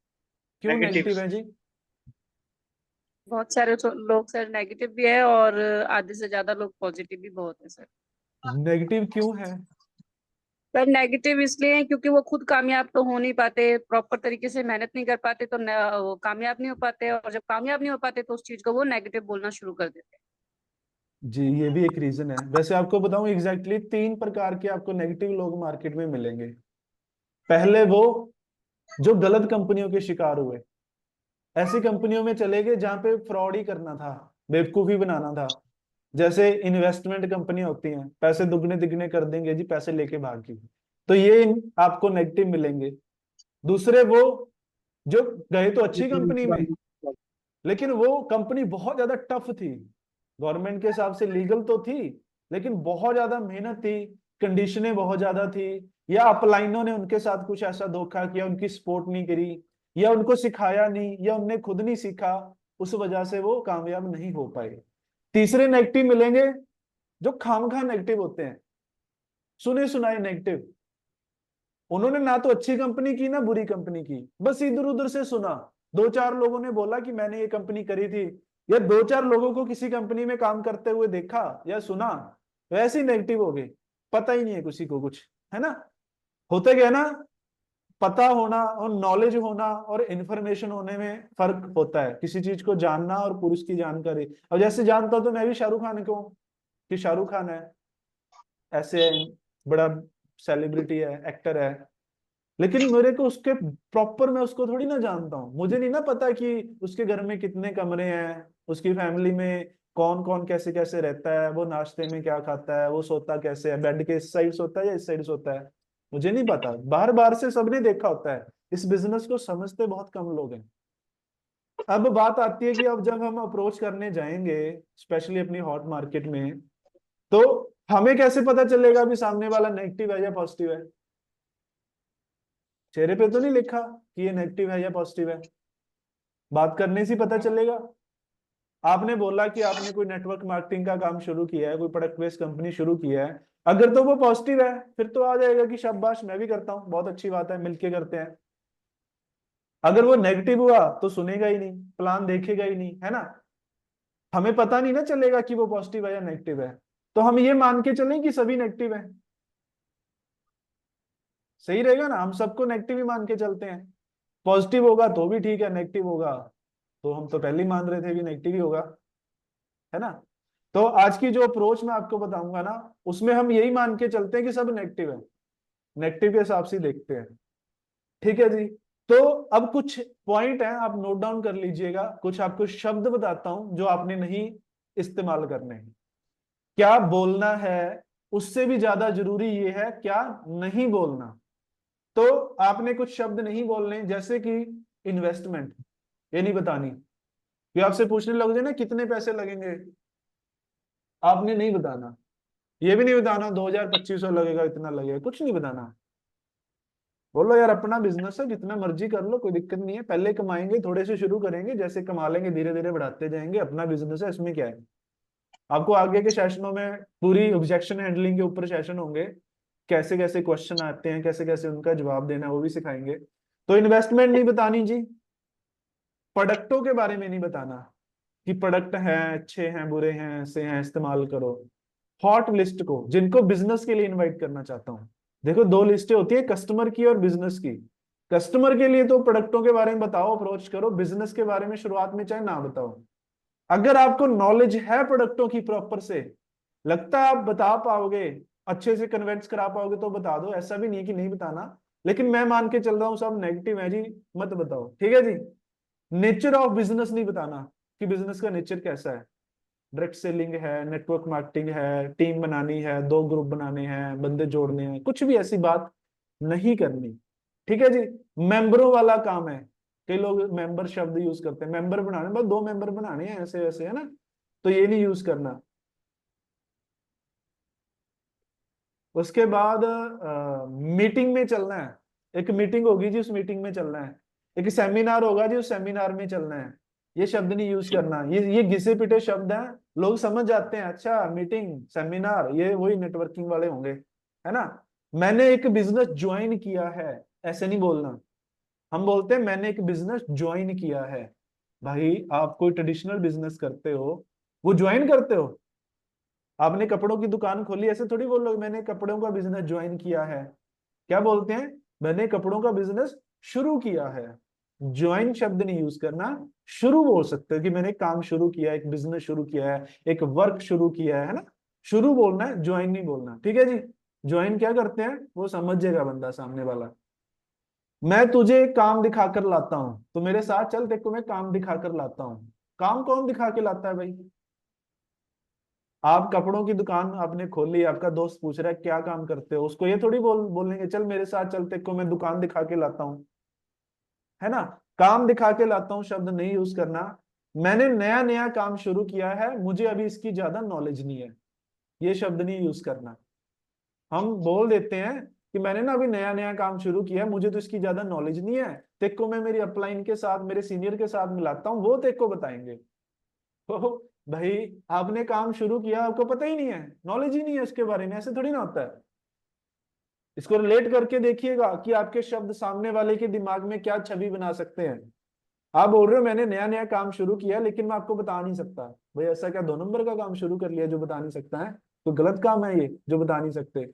A: क्यों
F: नेगेटिव।
A: नेगेटिव है जी?
E: बहुत सारे लोग सर नेगेटिव भी है और आधे से ज्यादा लोग पॉजिटिव भी बहुत है सर।
A: नेगेटिव क्यों है?
E: सर नेगेटिव इसलिए है क्योंकि वो खुद कामयाब तो हो नहीं पाते, प्रॉपर तरीके से मेहनत नहीं कर पाते, तो वो कामयाब नहीं हो पाते, और जब कामयाब नहीं हो पाते तो उस चीज को वो नेगेटिव बोलना शुरू कर देते हैं।
A: जी, ये भी एक रीजन है। वैसे आपको बताऊं, एग्जैक्टली 3 प्रकार के आपको नेगेटिव लोग मार्केट में मिलेंगे। पहले वो जो गलत कंपनियों के शिकार हुए, ऐसी कंपनियों में चले गए जहां पे फ्रॉड ही करना था, बेवकूफी बनाना था। जैसे इन्वेस्टमेंट कंपनियां होती हैं, पैसे दुगने तिगने कर देंगे जी, पैसे लेके भाग गई, तो ये आपको नेगेटिव मिलेंगे। दूसरे वो जो गए तो अच्छी कंपनी में, लेकिन वो कंपनी बहुत ज्यादा टफ थी, गवर्नमेंट के हिसाब से लीगल तो थी, लेकिन बहुत ज्यादा मेहनत थी, कंडीशनें बहुत ज्यादा थी, या अपलाइनों ने उनके साथ कुछ ऐसा धोखा किया, उनकी सपोर्ट नहीं करी, या उनको सिखाया नहीं, या उनने खुद नहीं सीखा, उस वजह से वो कामयाब नहीं हो पाए। तीसरे नेगेटिव मिलेंगे जो खामखा नेगेटिव होते हैं, सुने सुनाए नेगेटिव। उन्होंने ना तो अच्छी कंपनी की ना बुरी कंपनी की, बस इधर उधर से सुना, 2-4 लोगों ने बोला कि मैंने ये कंपनी करी थी, या 2-4 लोगों को किसी कंपनी में काम करते हुए देखा या सुना, वैसे ही नेगेटिव हो गए। पता ही नहीं है किसी को कुछ, है ना? होते गया ना। पता होना और नॉलेज होना और इंफॉर्मेशन होने में फर्क होता है, किसी चीज को जानना और पुरुष की जानकारी। अब जैसे जानता हूं तो मैं भी शाहरुख खान को, कि शाहरुख खान है, ऐसे बड़ा सेलिब्रिटी है, एक्टर है, लेकिन मेरे को उसके प्रॉपर, मैं उसको थोड़ी ना जानता हूँ। मुझे नहीं ना पता कि उसके घर में कितने कमरे हैं, उसकी फैमिली में कौन कौन कैसे कैसे रहता है, वो नाश्ते में क्या खाता है, वो सोता कैसे है, बेड के इस साइड सोता है या इस साइड सोता है, मुझे नहीं पता। बाहर बाहर से सबने देखा होता है, इस बिजनेस को समझते बहुत कम लोग हैं। अब बात आती है कि अब जब हम अप्रोच करने जाएंगे, स्पेशली अपनी हॉट मार्केट में, तो हमें कैसे पता चलेगा भी सामने वाला नेगेटिव है या पॉजिटिव है? चेहरे पे तो नहीं लिखा कि ये नेगेटिव है या पॉजिटिव है, बात करने से पता चलेगा। आपने बोला कि आपने कोई नेटवर्क मार्केटिंग का काम शुरू किया है, कोई प्रोडक्ट बेस्ड कंपनी शुरू किया है, अगर तो वो पॉजिटिव है फिर तो आ जाएगा कि शाबाश मैं भी करता हूँ, बहुत अच्छी बात है, मिलके करते हैं। अगर वो नेगेटिव हुआ तो सुनेगा ही नहीं, प्लान देखेगा ही नहीं, है ना? हमें पता नहीं ना चलेगा कि वो पॉजिटिव है या नेगेटिव है, तो हम ये मान के चलें कि सभी नेगेटिव है, सही रहेगा ना? हम सबको नेगेटिव ही मान के चलते हैं। पॉजिटिव होगा तो भी ठीक है, नेगेटिव होगा तो हम तो पहले ही मान रहे थे कि नेगेटिव ही होगा, है ना? तो आज की जो अप्रोच मैं आपको बताऊंगा ना, उसमें हम यही मान के चलते हैं कि सब नेगेटिव है, नेगेटिव के हिसाब से देखते हैं। ठीक है जी। तो अब कुछ पॉइंट है, आप नोट डाउन कर लीजिएगा। कुछ आपको शब्द बताता हूं जो आपने नहीं इस्तेमाल करने हैं। क्या बोलना है, उससे भी ज्यादा जरूरी ये है क्या नहीं बोलना। तो आपने कुछ शब्द नहीं बोलने, जैसे कि इन्वेस्टमेंट, ये नहीं बतानी। ये आपसे पूछने लग जाए ना कितने पैसे लगेंगे, आपने नहीं बताना। ये भी नहीं बताना 2000-2500 लगेगा, इतना लगेगा, कुछ नहीं बताना। बोलो यार अपना बिजनेस है, जितना मर्जी कर लो, कोई दिक्कत नहीं है, पहले कमाएंगे, थोड़े से शुरू करेंगे, जैसे कमा लेंगे धीरे धीरे बढ़ाते जाएंगे, अपना बिजनेस है, इसमें क्या है। आपको आगे के सेशनों में पूरी ऑब्जेक्शन हैंडलिंग के ऊपर सेशन होंगे, कैसे कैसे क्वेश्चन आते हैं, कैसे कैसे उनका जवाब देना है, वो भी सिखाएंगे। तो इन्वेस्टमेंट नहीं बतानी जी। प्रोडक्टों के बारे में नहीं बताना कि प्रोडक्ट हैं, अच्छे हैं, बुरे हैं, ऐसे हैं, इस्तेमाल करो। हॉट लिस्ट को, जिनको बिजनेस के लिए इनवाइट करना चाहता हूँ, देखो 2 लिस्टें होती है, कस्टमर की और बिजनेस की। कस्टमर के लिए तो प्रोडक्टों के बारे में बताओ, अप्रोच करो, बिजनेस के बारे में शुरुआत में चाहे ना बताओ। अगर आपको नॉलेज है प्रोडक्टों की प्रॉपर से, लगता है आप बता पाओगे, अच्छे से कन्विंस करा पाओगे, तो बता दो, ऐसा भी नहीं है कि नहीं बताना। लेकिन मैं मान के चल रहा हूँ सब नेगेटिव है जी, मत बताओ, ठीक है जी। नेचर ऑफ बिजनेस नहीं बताना कि बिजनेस का नेचर कैसा है, डायरेक्ट सेलिंग है, नेटवर्क मार्केटिंग है, टीम बनानी है, 2 ग्रुप बनाने हैं, बंदे जोड़ने हैं, कुछ भी ऐसी बात नहीं करनी। ठीक है जी। मेंबरों वाला काम है, कई लोग मेंबर शब्द यूज करते हैं, मेंबर बनाने, बस 2 मेंबर बनाने हैं, ऐसे वैसे, है ना? तो ये नहीं यूज करना। उसके बाद मीटिंग में चलना है। एक मीटिंग होगी जी, उस मीटिंग में चलना है। एक सेमिनार होगा जी, उस सेमिनार में चलना है। ये शब्द नहीं यूज करना। ये घिसे पिटे शब्द हैं, लोग समझ जाते हैं अच्छा मीटिंग सेमिनार ये वही नेटवर्किंग वाले होंगे, है ना। मैंने एक बिजनेस ज्वाइन किया है, ऐसे नहीं बोलना। हम बोलते हैं मैंने एक बिजनेस ज्वाइन किया है। भाई आप कोई ट्रेडिशनल बिजनेस करते हो, वो ज्वाइन करते हो। आपने कपड़ों की दुकान खोली, ऐसे थोड़ी बोल लो मैंने कपड़ों का बिजनेस ज्वाइन किया है। क्या बोलते हैं, मैंने कपड़ों का बिजनेस शुरू किया है। ज्वाइन शब्द नहीं यूज करना, शुरू बोल सकते हो कि मैंने काम शुरू किया है, एक बिजनेस शुरू किया है, एक वर्क शुरू किया है ना। शुरू बोलना है, ज्वाइन नहीं बोलना, ठीक है जी। ज्वाइन क्या करते हैं वो समझ जाएगा बंदा सामने वाला। मैं तुझे काम दिखा कर लाता हूं, तो मेरे साथ चल, देखो मैं काम दिखा कर लाता हूं। काम कौन दिखा के लाता है भाई। आप कपड़ों की दुकान आपने खोली, आपका दोस्त पूछ रहा है क्या काम करते हो, उसको ये थोड़ी बोलेंगे चल मेरे साथ चल, तेरे को मैं दुकान दिखा के लाता हूँ, है ना। काम दिखा के लाता हूँ शब्द नहीं यूज करना। मैंने नया नया काम शुरू किया है, मुझे अभी इसकी ज्यादा नॉलेज नहीं है, ये शब्द नहीं यूज करना। हम बोल देते हैं कि मैंने ना अभी नया नया काम शुरू किया है, मुझे तो इसकी ज्यादा नॉलेज नहीं है, तेरे को मैं मेरी अपलाइन के साथ मेरे सीनियर के साथ मिलाता हूँ, वो तेरे को बताएंगे। तो भाई आपने काम शुरू किया, आपको पता ही नहीं है, नॉलेज ही नहीं है इसके बारे में, ऐसे थोड़ी ना होता है। इसको रिलेट करके देखिएगा कि आपके शब्द सामने वाले के दिमाग में क्या छवि बना सकते हैं। आप बोल रहे हो मैंने नया नया काम शुरू किया लेकिन मैं आपको बता नहीं सकता। भाई ऐसा क्या 2 नंबर का काम शुरू कर लिया जो बता नहीं सकता है, तो गलत काम है ये जो बता नहीं सकते।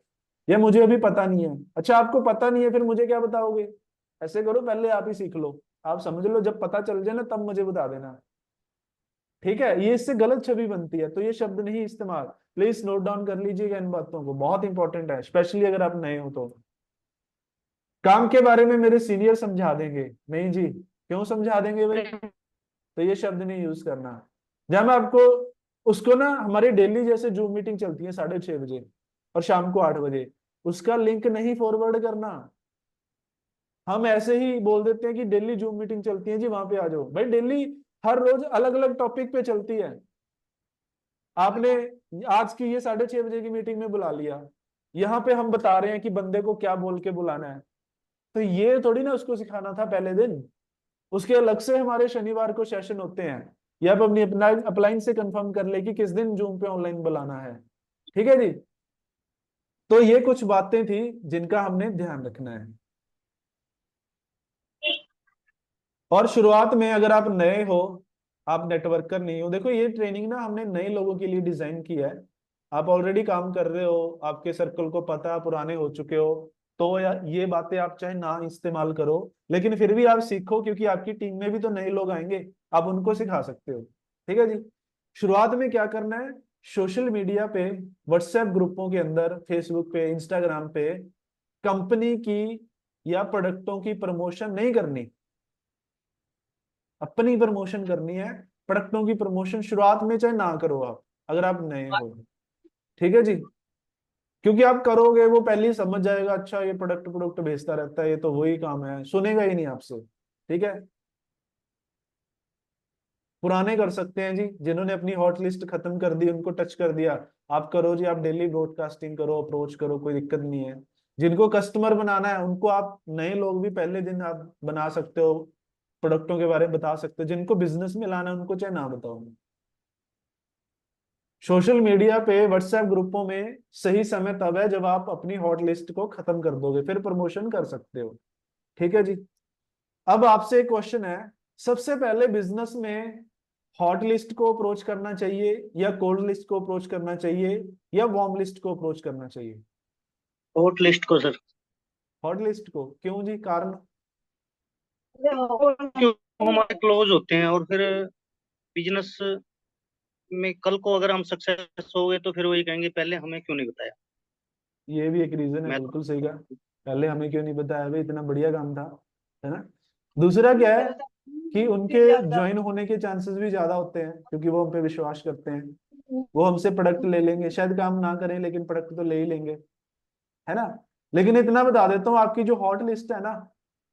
A: या मुझे अभी पता नहीं है, अच्छा आपको पता नहीं है फिर मुझे क्या बताओगे। ऐसे करो पहले आप ही सीख लो, आप समझ लो, जब पता चल जाए ना तब मुझे बता देना, ठीक है। ये इससे गलत छवि बनती है, तो ये शब्द नहीं इस्तेमाल। प्लीज नोट डाउन कर लीजिएगा इन बातों को, बहुत इंपॉर्टेंट है, स्पेशली अगर आप नए हो तो। काम के बारे में मेरे सीनियर समझा देंगे, नहीं जी क्यों समझा देंगे भाई, तो ये शब्द नहीं यूज करना। जब मैं आपको उसको ना, हमारी डेली जैसे जूम मीटिंग चलती है 6:30 बजे और शाम को 8 बजे, उसका लिंक नहीं फॉरवर्ड करना। हम ऐसे ही बोल देते हैं कि डेली जूम मीटिंग चलती है जी वहां पे आ जाओ, भाई डेली हर रोज अलग अलग टॉपिक पे चलती है। आपने आज की ये 6:30 बजे की मीटिंग में बुला लिया, यहाँ पे हम बता रहे हैं कि बंदे को क्या बोल के बुलाना है, तो ये थोड़ी ना उसको सिखाना था पहले दिन। उसके अलग से हमारे शनिवार को सेशन होते हैं, या आप अपनी अपलाइन से कंफर्म कर ले कि किस दिन जूम पे ऑनलाइन बुलाना है, ठीक है जी। तो ये कुछ बातें थी जिनका हमने ध्यान रखना है। और शुरुआत में अगर आप नए हो, आप नेटवर्कर नहीं हो, देखो ये ट्रेनिंग ना हमने नए लोगों के लिए डिजाइन किया है। आप ऑलरेडी काम कर रहे हो, आपके सर्कल को पता, पुराने हो चुके हो, तो ये बातें आप चाहे ना इस्तेमाल करो, लेकिन फिर भी आप सीखो, क्योंकि आपकी टीम में भी तो नए लोग आएंगे, आप उनको सिखा सकते हो, ठीक है जी। शुरुआत में क्या करना है, सोशल मीडिया पे, व्हाट्सएप ग्रुपों के अंदर, फेसबुक पे, इंस्टाग्राम पे कंपनी की या प्रोडक्टों की प्रमोशन नहीं करनी, अपनी प्रमोशन करनी है। प्रोडक्टों की प्रमोशन शुरुआत में चाहे ना करो आप, अगर आप नए हो, ठीक है जी। क्योंकि आप करोगे वो पहले ही समझ जाएगा, अच्छा ये प्रोडक्ट प्रोडक्ट भेजता रहता है, ये तो वही काम है, सुनेगा ही नहीं आपसे, ठीक है। पुराने कर सकते हैं जी, जिन्होंने अपनी हॉट लिस्ट खत्म कर दी उनको टच कर दिया, आप करो जी, आप डेली ब्रॉडकास्टिंग करो, अप्रोच करो, कोई दिक्कत नहीं है। जिनको कस्टमर बनाना है उनको आप नए लोग भी पहले दिन आप बना सकते हो, प्रोडक्टों के बारे में बता सकते हो। जिनको बिजनेस में लाना है उनको चाहे ना बताओ। सोशल मीडिया पे, व्हाट्सएप ग्रुपों में सही समय तब है जब आप अपनी हॉट लिस्ट को खत्म कर दोगे, फिर प्रमोशन कर सकते हो, ठीक है जी। अब आपसे एक क्वेश्चन है, सबसे पहले बिजनेस में हॉट लिस्ट को अप्रोच करना चाहिए या कोल्ड लिस्ट को अप्रोच करना चाहिए या वार्म लिस्ट को अप्रोच करना चाहिए।
C: हॉट लिस्ट को सर।
A: हॉट लिस्ट को क्यों जी, कारण।
C: क्यों, हमारे क्लोज होते हैं और फिर बिजनेस में कल को अगर हम सक्सेस हो गए तो फिर वही कहेंगे पहले हमें क्यों नहीं बताया।
A: ये भी एक रीजन है,
C: मैं
A: बिल्कुल सही कहा, पहले हमें क्यों नहीं बताया भाई, इतना बढ़िया काम था, है ना। दूसरा क्या है कि उनके ज्वाइन होने के चांसेस भी ज्यादा होते हैं, क्योंकि वो हम पे विश्वास करते हैं, वो हमसे प्रोडक्ट ले लेंगे, शायद काम ना करें लेकिन प्रोडक्ट तो ले ही लेंगे, है ना। लेकिन इतना बता देता हूँ, आपकी जो हॉट लिस्ट है ना,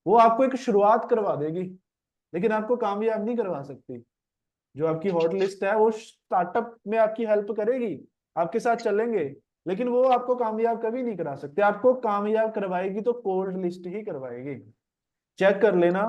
A: वो आपको एक शुरुआत करवा देगी, लेकिन आपको कामयाब नहीं करवा सकती। जो आपकी हॉट लिस्ट है वो स्टार्टअप में आपकी हेल्प करेगी, आपके साथ चलेंगे, लेकिन वो आपको कामयाब कभी नहीं करा सकते। आपको कामयाब करवाएगी तो कोल्ड लिस्ट ही करवाएगी, चेक कर लेना।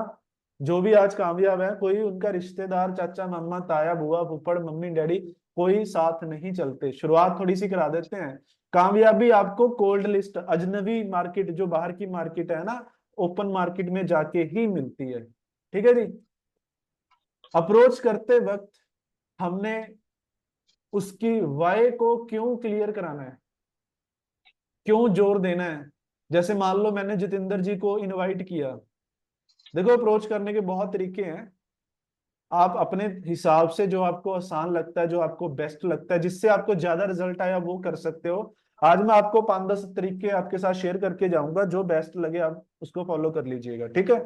A: जो भी आज कामयाब है, कोई उनका रिश्तेदार, चाचा मामा ताया बुआ फूफड़ मम्मी डैडी कोई साथ नहीं चलते। शुरुआत थोड़ी सी करा देते हैं। कामयाबी आपको कोल्ड लिस्ट, अजनबी मार्केट, जो बाहर की मार्केट है ना, ओपन मार्केट में जाके ही मिलती है। ठीक है जी। अप्रोच करते वक्त हमने उसकी वाय को क्यों क्लियर कराना है, क्यों जोर देना है। जैसे मान लो मैंने जितेंद्र जी को इनवाइट किया। देखो अप्रोच करने के बहुत तरीके हैं। आप अपने हिसाब से जो आपको आसान लगता है, जो आपको बेस्ट लगता है, जिससे आपको ज्यादा रिजल्ट आया, वो कर सकते हो। आज मैं आपको 5-10 तरीके आपके साथ शेयर करके जाऊंगा, जो बेस्ट लगे आप उसको फॉलो कर लीजिएगा, ठीक है।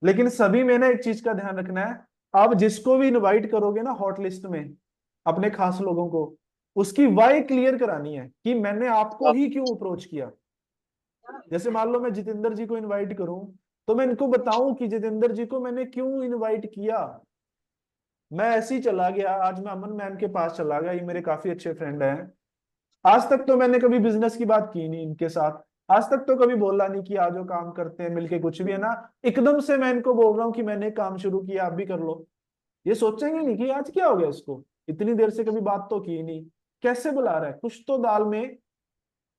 A: लेकिन सभी में ना एक चीज का ध्यान रखना है, आप जिसको भी इनवाइट करोगे ना हॉट लिस्ट में, अपने खास लोगों को, उसकी वाई क्लियर करानी है कि मैंने आपको ही क्यों अप्रोच किया। जैसे मान लो मैं जितेंद्र जी को इनवाइट करूं, तो मैं इनको बताऊं कि जितेंद्र जी को मैंने क्यों इनवाइट किया। मैं ऐसे ही चला गया, आज मैं अमन मैम के पास चला गया, ये मेरे काफी अच्छे फ्रेंड हैं। आज तक तो मैंने कभी बिजनेस की बात की नहीं इनके साथ, आज तक तो कभी बोला नहीं कि आज जो काम करते हैं मिलके कुछ भी, है ना। एकदम से मैं इनको बोल रहा हूँ कि मैंने काम शुरू किया, आप भी कर लो। ये सोचेंगे नहीं कि आज क्या हो गया इसको, इतनी देर से कभी बात तो की नहीं, कैसे बुला रहा है, कुछ तो दाल में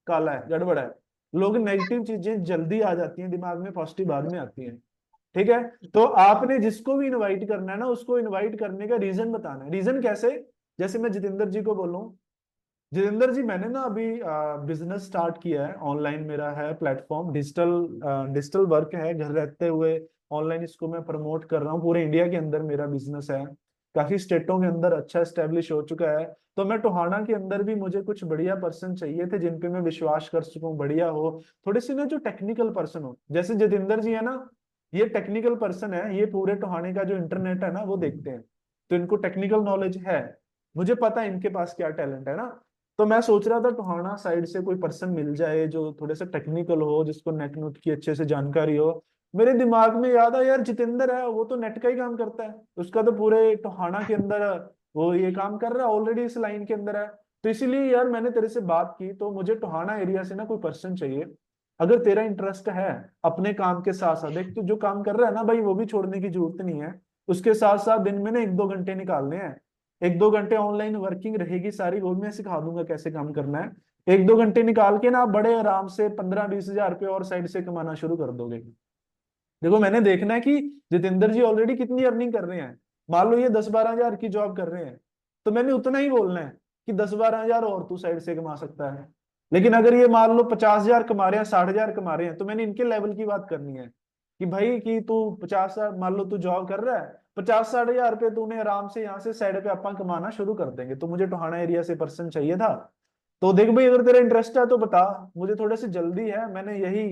A: काला है, गड़बड़ है। लोग नेगेटिव चीजें जल्दी आ जाती हैं दिमाग में, पॉजिटिव बाद में आती हैं। ठीक है। तो आपने जिसको भी इनवाइट करना है ना, उसको इनवाइट करने का रीजन बताना है। रीजन कैसे? जैसे मैं जितेंद्र जी को बोलूं, जितेंद्र जी मैंने ना अभी बिजनेस स्टार्ट किया है, ऑनलाइन मेरा है प्लेटफॉर्म, डिजिटल वर्क है, घर रहते हुए ऑनलाइन इसको मैं प्रमोट कर रहा हूँ। पूरे इंडिया के अंदर मेरा बिजनेस है, काफी स्टेटों के अंदर अच्छा स्टेब्लिश हो चुका है। तो मैं टोहाना के अंदर भी मुझे कुछ बढ़िया पर्सन चाहिए थे जिन पे मैं विश्वास कर सकूं, बढ़िया हो, थोड़े से ना जो टेक्निकल पर्सन हो। जैसे जितेंद्र जी है ना, ये टेक्निकल पर्सन है, ये पूरे टोहाने का जो इंटरनेट है ना वो देखते हैं, तो इनको टेक्निकल नॉलेज है। मुझे पता है इनके पास क्या टैलेंट है ना। तो मैं सोच रहा था टोहाना साइड से कोई पर्सन मिल जाए जो थोड़े से टेक्निकल हो, जिसको नेट नोट की अच्छे से जानकारी हो। मेरे दिमाग में याद आया यार जितेंद्र है, वो तो नेट का ही काम करता है, उसका तो पूरे टोहाना के अंदर वो ये काम कर रहा है, ऑलरेडी इस लाइन के अंदर है। तो इसीलिए यार मैंने तेरे से बात की, तो मुझे टोहाना एरिया से ना कोई पर्सन चाहिए। अगर तेरा इंटरेस्ट है अपने काम के साथ साथ, देख तू जो काम कर रहा है ना भाई, वो भी छोड़ने की जरूरत नहीं है। उसके साथ साथ दिन में ना 1-2 घंटे निकालने हैं। 1-2 घंटे ऑनलाइन वर्किंग रहेगी सारी, वो मैं सिखा दूंगा कैसे काम करना है। 1-2 घंटे निकाल के ना आप बड़े आराम से 15-20 हजार रुपये और साइड से कमाना शुरू कर दोगे। देखो मैंने देखना है कि जितेंद्र जी ऑलरेडी कितनी अर्निंग कर रहे हैं। मान लो ये 10-12 हजार की जॉब कर रहे हैं, तो मैंने उतना ही बोलना है कि 10-12 हजार और तू साइड से कमा सकता है। लेकिन अगर ये मान लो 50 हजार कमा रहे हैं, 60 हजार कमा रहे हैं, तो मैंने इनके लेवल की बात करनी है कि भाई कि तू 50, मान लो तू जॉब कर रहा है, 50-60 हजार रुपये तूने आराम से यहाँ से साइड पे अपन कमाना शुरू कर देंगे। तो मुझे टोहाना एरिया से पर्सन चाहिए था। तो देख भाई अगर तेरा इंटरेस्ट है तो बता, मुझे थोड़े से जल्दी है, मैंने यही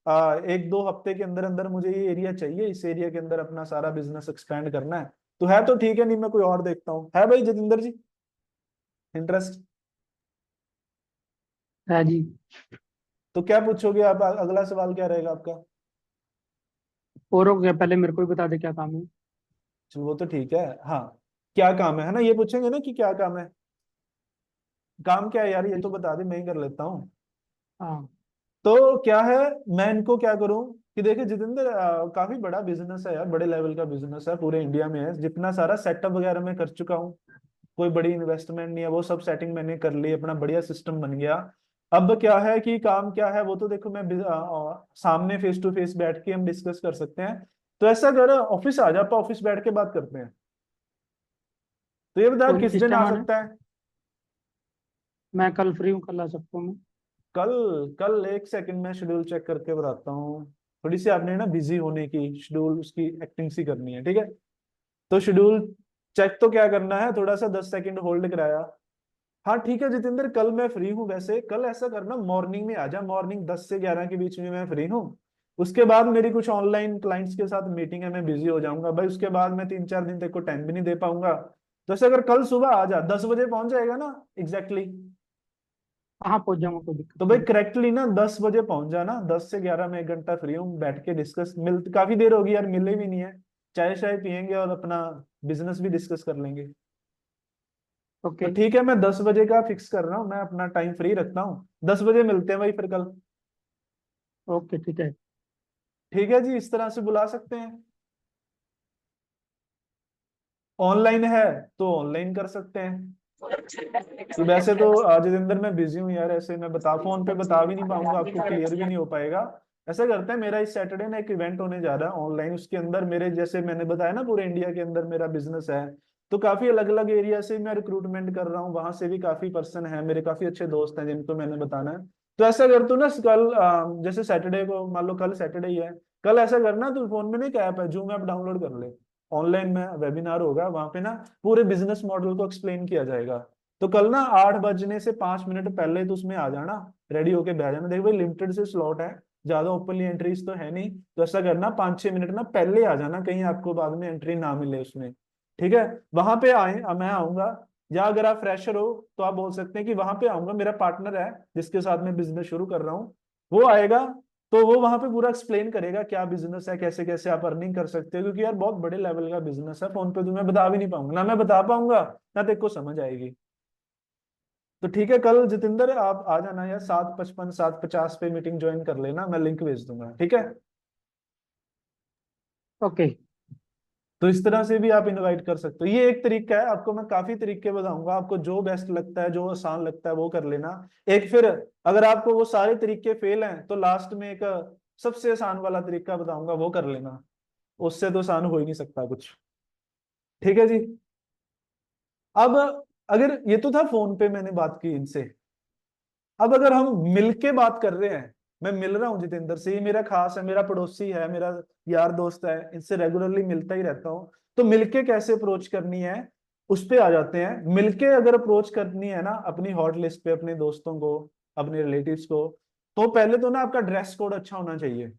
A: 1-2 हफ्ते के अंदर अंदर मुझे ये एरिया चाहिए, इस एरिया के अंदर अपना सारा बिजनेस एक्सपेंड करना है। तो है तो ठीक है, नहीं मैं कोई और देखता हूँ। है भाई जितेंद्र जी इंटरेस्ट?
F: है जी।
A: तो क्या पूछोगे आप, अगला सवाल क्या रहेगा आपका?
F: और हो गया, पहले मेरे को ही बता दे क्या काम है।
A: चलो वो तो ठीक है। हाँ, क्या काम है ना, ये पूछेंगे ना कि क्या काम है। काम क्या है यार, ये तो बता दे, मैं ही कर लेता हूँ।
F: हाँ।
A: तो क्या है, मैं इनको क्या करूं कि देखिए जितेंद्र, काफी बड़ा बिजनेस है यार, बड़े लेवल का बिजनेस है, पूरे इंडिया में है, जितना सारा सेटअप वगैरह मैं कर चुका हूँ, कोई बड़ी इन्वेस्टमेंट नहीं है, वो सब सेटिंग मैंने कर ली, अपना बढ़िया सिस्टम बन गया। अब क्या है कि काम क्या है वो तो देखो मैं सामने फेस टू फेस बैठ के हम डिस्कस कर सकते हैं। तो ऐसा कर, ऑफिस आ जा, आप ऑफिस बैठ के बात करते हैं। तो ये बता
F: कोई नहीं,
A: किस
F: किस
A: दिन
F: टाइम
A: आ
F: आना है?
A: सकता है?
F: मैं कल फ्री हूँ, कल आ सकता हूँ मैं।
A: कल? कल एक सेकंड में शेड्यूल चेक करके बताता हूँ। थोड़ी सी आपने ना बिजी होने की, शेड्यूल उसकी एक्टिंग सी करनी है, ठीक है। तो शेड्यूल चेक तो क्या करना है, थोड़ा सा 10 सेकंड होल्ड कराया। हाँ ठीक है जितेंद्र, कल मैं फ्री हूँ। वैसे कल ऐसा करना, मॉर्निंग में आ जा, मॉर्निंग 10 से 11 के बीच में मैं फ्री हूँ। उसके बाद मेरी कुछ ऑनलाइन क्लाइंट्स के साथ मीटिंग है, मैं बिजी हो जाऊंगा भाई, उसके बाद मैं 3-4 दिन तक को टाइम भी नहीं दे पाऊंगा। तो ऐसे अगर कल सुबह आ जा, 10 बजे पहुंच जाएगा ना एग्जैक्टली?
F: हाँ पहुंच जाऊंगा, कोई दिक्कत
A: तो भाई
F: नहीं।
A: करेक्टली ना 10 बजे पहुंच जाना, 10 से 11 में 1 घंटा फ्री हूँ, बैठ के डिस्कस, मिल काफी देर होगी यार, मिले भी नहीं है। चाय शाय पियेंगे और अपना बिजनेस भी डिस्कस कर लेंगे। तो
F: ओके।
A: ठीक है, मैं 10 बजे का फिक्स कर रहा हूँ, मैं अपना टाइम फ्री रखता हूँ, 10 बजे मिलते हैं भाई फिर कल।
F: ओके ठीक है।
A: ठीक है जी, इस तरह से बुला सकते हैं। ऑनलाइन है तो ऑनलाइन कर सकते हैं। तो वैसे तो जितेंद्र मैं बिजी हूँ यार, ऐसे मैं फोन पे बता भी नहीं पाऊंगा आपको, क्लियर भी नहीं हो पाएगा। ऐसा करते हैं, मेरा इस सैटरडे ना एक इवेंट होने जा रहा है ऑनलाइन, उसके अंदर मेरे, जैसे मैंने बताया ना पूरे इंडिया के अंदर मेरा बिजनेस है, तो काफी अलग अलग एरिया से मैं रिक्रूटमेंट कर रहा हूँ, वहां से भी काफी पर्सन है मेरे, काफी अच्छे दोस्त हैं जिनको मैंने बताना है। तो ऐसा कर तू ना कल जैसे सैटरडे को, मान लो कल सैटरडे ही है, कल ऐसा करना तू फोन में ना एक ऐप है, जूम ऐप डाउनलोड कर ले। ऑनलाइन में वेबिनार होगा वहां पे ना, पूरे बिजनेस मॉडल को एक्सप्लेन किया जाएगा। तो कल ना 8 बजने से 5 मिनट पहले तो उसमें आ जाना, रेडी होके बैठ जाना। देख भाई लिमिटेड से स्लॉट है, ज्यादा ओपनली एंट्रीज तो है नहीं, तो ऐसा करना 5-6 मिनट ना पहले आ जाना, कहीं आपको बाद में एंट्री ना मिले उसमें। ठीक है, वहां पे आए, मैं आऊंगा, या अगर आप फ्रेशर हो तो आप बोल सकते हैं कि वहां पे आऊंगा, मेरा पार्टनर है जिसके साथ मैं बिजनेस शुरू कर रहा हूँ, वो आएगा, तो वो वहां पे पूरा एक्सप्लेन करेगा क्या बिजनेस है, कैसे कैसे आप अर्निंग कर सकते हो, क्योंकि यार बहुत बड़े लेवल का बिजनेस है, फोन पे तो मैं बता भी नहीं पाऊंगा, ना मैं बता पाऊंगा ना तेरे को समझ आएगी। तो ठीक है, कल जितेंद्र आप आ जाना यार, 7:55 7:50 पे मीटिंग ज्वाइन कर लेना, मैं लिंक भेज दूंगा, ठीक है।
F: ओके।
A: तो इस तरह से भी आप इनवाइट कर सकते हो, ये एक तरीका है, आपको मैं काफी तरीके बताऊंगा, आपको जो बेस्ट लगता है, जो आसान लगता है वो कर लेना। एक फिर अगर आपको वो सारे तरीके फेल हैं तो लास्ट में एक सबसे आसान वाला तरीका बताऊंगा, वो कर लेना, उससे तो आसान हो ही नहीं सकता कुछ। ठीक है जी। अब अगर ये तो था फोन पे मैंने बात की इनसे, अब अगर हम मिलके बात कर रहे हैं, मैं मिल रहा हूँ जितेंद्र से, ये मेरा खास है, मेरा पड़ोसी है, मेरा यार दोस्त है, इनसे रेगुलरली मिलता ही रहता हूँ, तो मिलके कैसे अप्रोच करनी है उस पे आ जाते हैं। मिलके अगर अप्रोच करनी है ना अपनी हॉट लिस्ट पे, अपने दोस्तों को, अपने रिलेटिव्स को, तो पहले तो ना आपका ड्रेस कोड अच्छा होना चाहिए।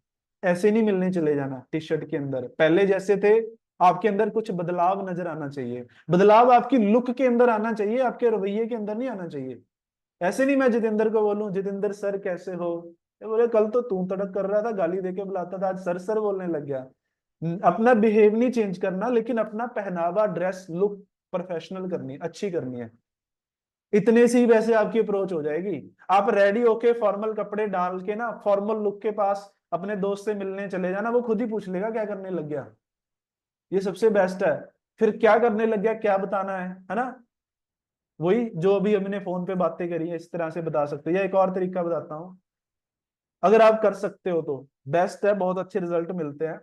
A: ऐसे नहीं मिलने चले जाना टी शर्ट के अंदर पहले जैसे थे, आपके अंदर कुछ बदलाव नजर आना चाहिए, बदलाव आपकी लुक के अंदर आना चाहिए, आपके रवैये के अंदर नहीं आना चाहिए। ऐसे नहीं मैं जितेंद्र को बोलूं जितेंद्र सर कैसे हो, ये बोले कल तो तू तड़क कर रहा था, गाली देके बुलाता था, आज सर सर बोलने लग गया। अपना बिहेव नहीं चेंज करना, लेकिन अपना पहनावा, ड्रेस, लुक प्रोफेशनल करनी, अच्छी करनी है। इतने से ही वैसे आपकी अप्रोच हो जाएगी। आप रेडी होके फॉर्मल कपड़े डाल के ना फॉर्मल लुक के पास अपने दोस्त से मिलने चले जाना, वो खुद ही पूछ लेगा क्या करने लग गया, ये सबसे बेस्ट है। फिर क्या करने लग गया क्या बताना है ना, वही जो अभी हमने फोन पे बातें करी है इस तरह से बता सकते हो। या एक और तरीका बताता हूँ, अगर आप कर सकते हो तो बेस्ट है, बहुत अच्छे रिजल्ट मिलते हैं।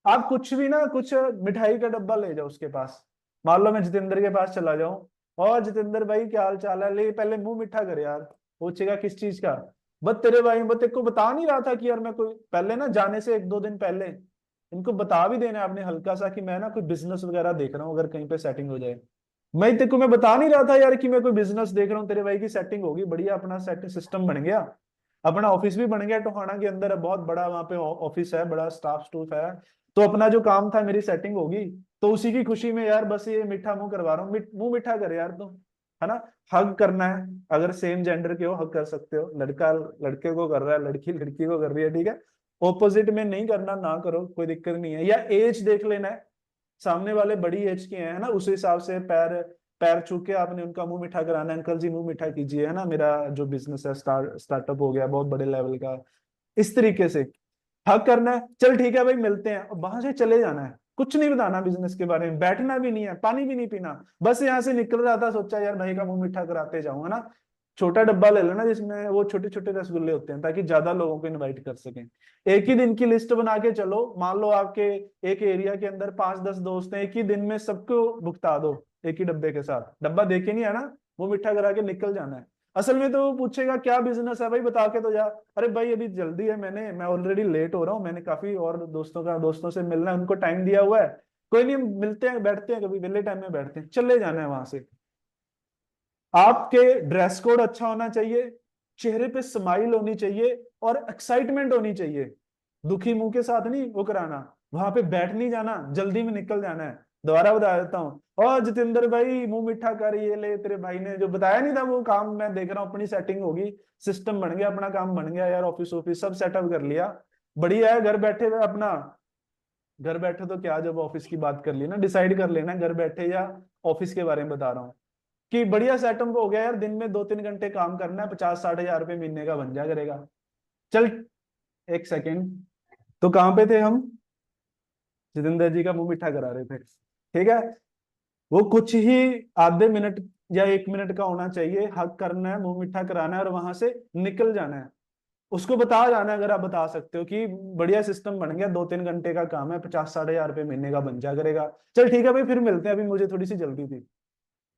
A: आप कुछ भी ना, कुछ मिठाई का डब्बा ले जाओ उसके पास, मान लो मैं जितेंद्र के पास चला जाऊं, और जितेंद्र भाई क्या हाल चाल है, ले पहले मुंह मीठा कर यार, पूछेगा किस चीज का, बस तेरे भाई बस तेरे को बता नहीं रहा था कि यार मैं कोई, पहले ना जाने से 1-2 दिन पहले इनको बता भी देना आपने हल्का सा कि मैं ना कोई बिजनेस वगैरह देख रहा हूँ, अगर कहीं पे सेटिंग हो जाए। मैं तेरे को मैं बता नहीं रहा था यार कि मैं कोई बिजनेस देख रहा हूँ, तेरे भाई की सेटिंग होगी बढ़िया, अपना सेटिंग सिस्टम बन गया, अपना ऑफिस भी बन गया, टोहाना के अंदर है, बहुत बड़ा वहां पे ऑफिस है, बड़ा स्टाफ स्टूफ है, तो अपना जो काम था मेरी सेटिंग होगी, तो उसी की खुशी में यार बस ये मीठा मुंह करवा रहा हूँ, मुंह मीठा कर यार तुम, है ना। हग करना है, अगर सेम जेंडर के हो हग कर सकते हो, लड़का लड़के को कर रहा है, लड़की लड़की को कर रही है, ठीक है, ऑपोजिट में नहीं करना, ना करो, कोई दिक्कत नहीं है। या एज देख लेना है, सामने वाले बड़ी एज के हैं, है ना, उस हिसाब से पैर पैर छू के आपने उनका मुंह मीठा कराना है, अंकल जी मुंह मीठा कीजिए, है ना, मेरा जो बिजनेस है स्टार्टअप हो गया बहुत बड़े लेवल का, इस तरीके से हक करना है। चल ठीक है भाई मिलते हैं, और वहां से चले जाना है, कुछ नहीं बताना बिजनेस के बारे में, बैठना भी नहीं है, पानी भी नहीं पीना, बस यहाँ से निकल रहा था, सोचा यार भाई का मुंह मीठा कराते जाऊंगा ना। छोटा डब्बा ले लेना जिसमें वो छोटे छोटे रसगुल्ले होते हैं, ताकि ज्यादा लोगों को इनवाइट कर सकें। एक ही दिन की लिस्ट बना के चलो, मान लो आपके एक एरिया के अंदर 5-10 दोस्त हैं, एक ही दिन में सबको भुगता दो, एक ही डब्बे के साथ, डब्बा देके नहीं आना, वो मीठा करा के निकल जाना है। असल में तो वो पूछेगा क्या बिजनेस है भाई, बता के तो जा, अरे भाई अभी जल्दी है, मैं ऑलरेडी लेट हो रहा हूँ, मैंने काफी और दोस्तों से मिलना है, उनको टाइम दिया हुआ है, कोई नहीं मिलते हैं, बैठते हैं, कभी विले टाइम में बैठते हैं, चले जाना है वहां से। आपके ड्रेस कोड अच्छा होना चाहिए, चेहरे पे स्माइल होनी चाहिए, और एक्साइटमेंट होनी चाहिए, दुखी मुंह के साथ नहीं वो कराना, वहां पे बैठ नहीं जाना, जल्दी में निकल जाना है। दोबारा बता देता हूँ, और जितेंद्र भाई मुंह मीठा कर, ये ले तेरे भाई ने जो बताया नहीं था वो काम मैं देख रहा हूँ, अपनी सेटिंग होगी, सिस्टम बन गया, अपना काम बन गया यार, ऑफिस ऑफिस सब सेटअप कर लिया, बढ़िया है, घर बैठे हुए अपना, घर बैठे तो क्या, जब ऑफिस की बात कर ली ना, डिसाइड कर लेना घर बैठे या ऑफिस के बारे में बता रहा हूँ, कि बढ़िया सेटअप हो गया यार, दिन में 2-3 घंटे काम करना है, 50-60 हजार रुपये महीने का बन जा करेगा। चल एक सेकेंड, तो कहाँ पे थे हम, जितेंद्र जी का मुंह मीठा करा रहे थे, ठीक है। वो कुछ ही आधे मिनट या 1 मिनट का होना चाहिए, हक करना है, मुंह मीठा कराना है और वहां से निकल जाना है। उसको बता जाना है, अगर आप बता सकते हो कि बढ़िया सिस्टम बन गया, 2-3 घंटे का काम है, 50-60 हजार रुपये महीने का बन जा करेगा, चल ठीक है भाई फिर मिलते हैं, अभी मुझे थोड़ी सी जल्दी थी।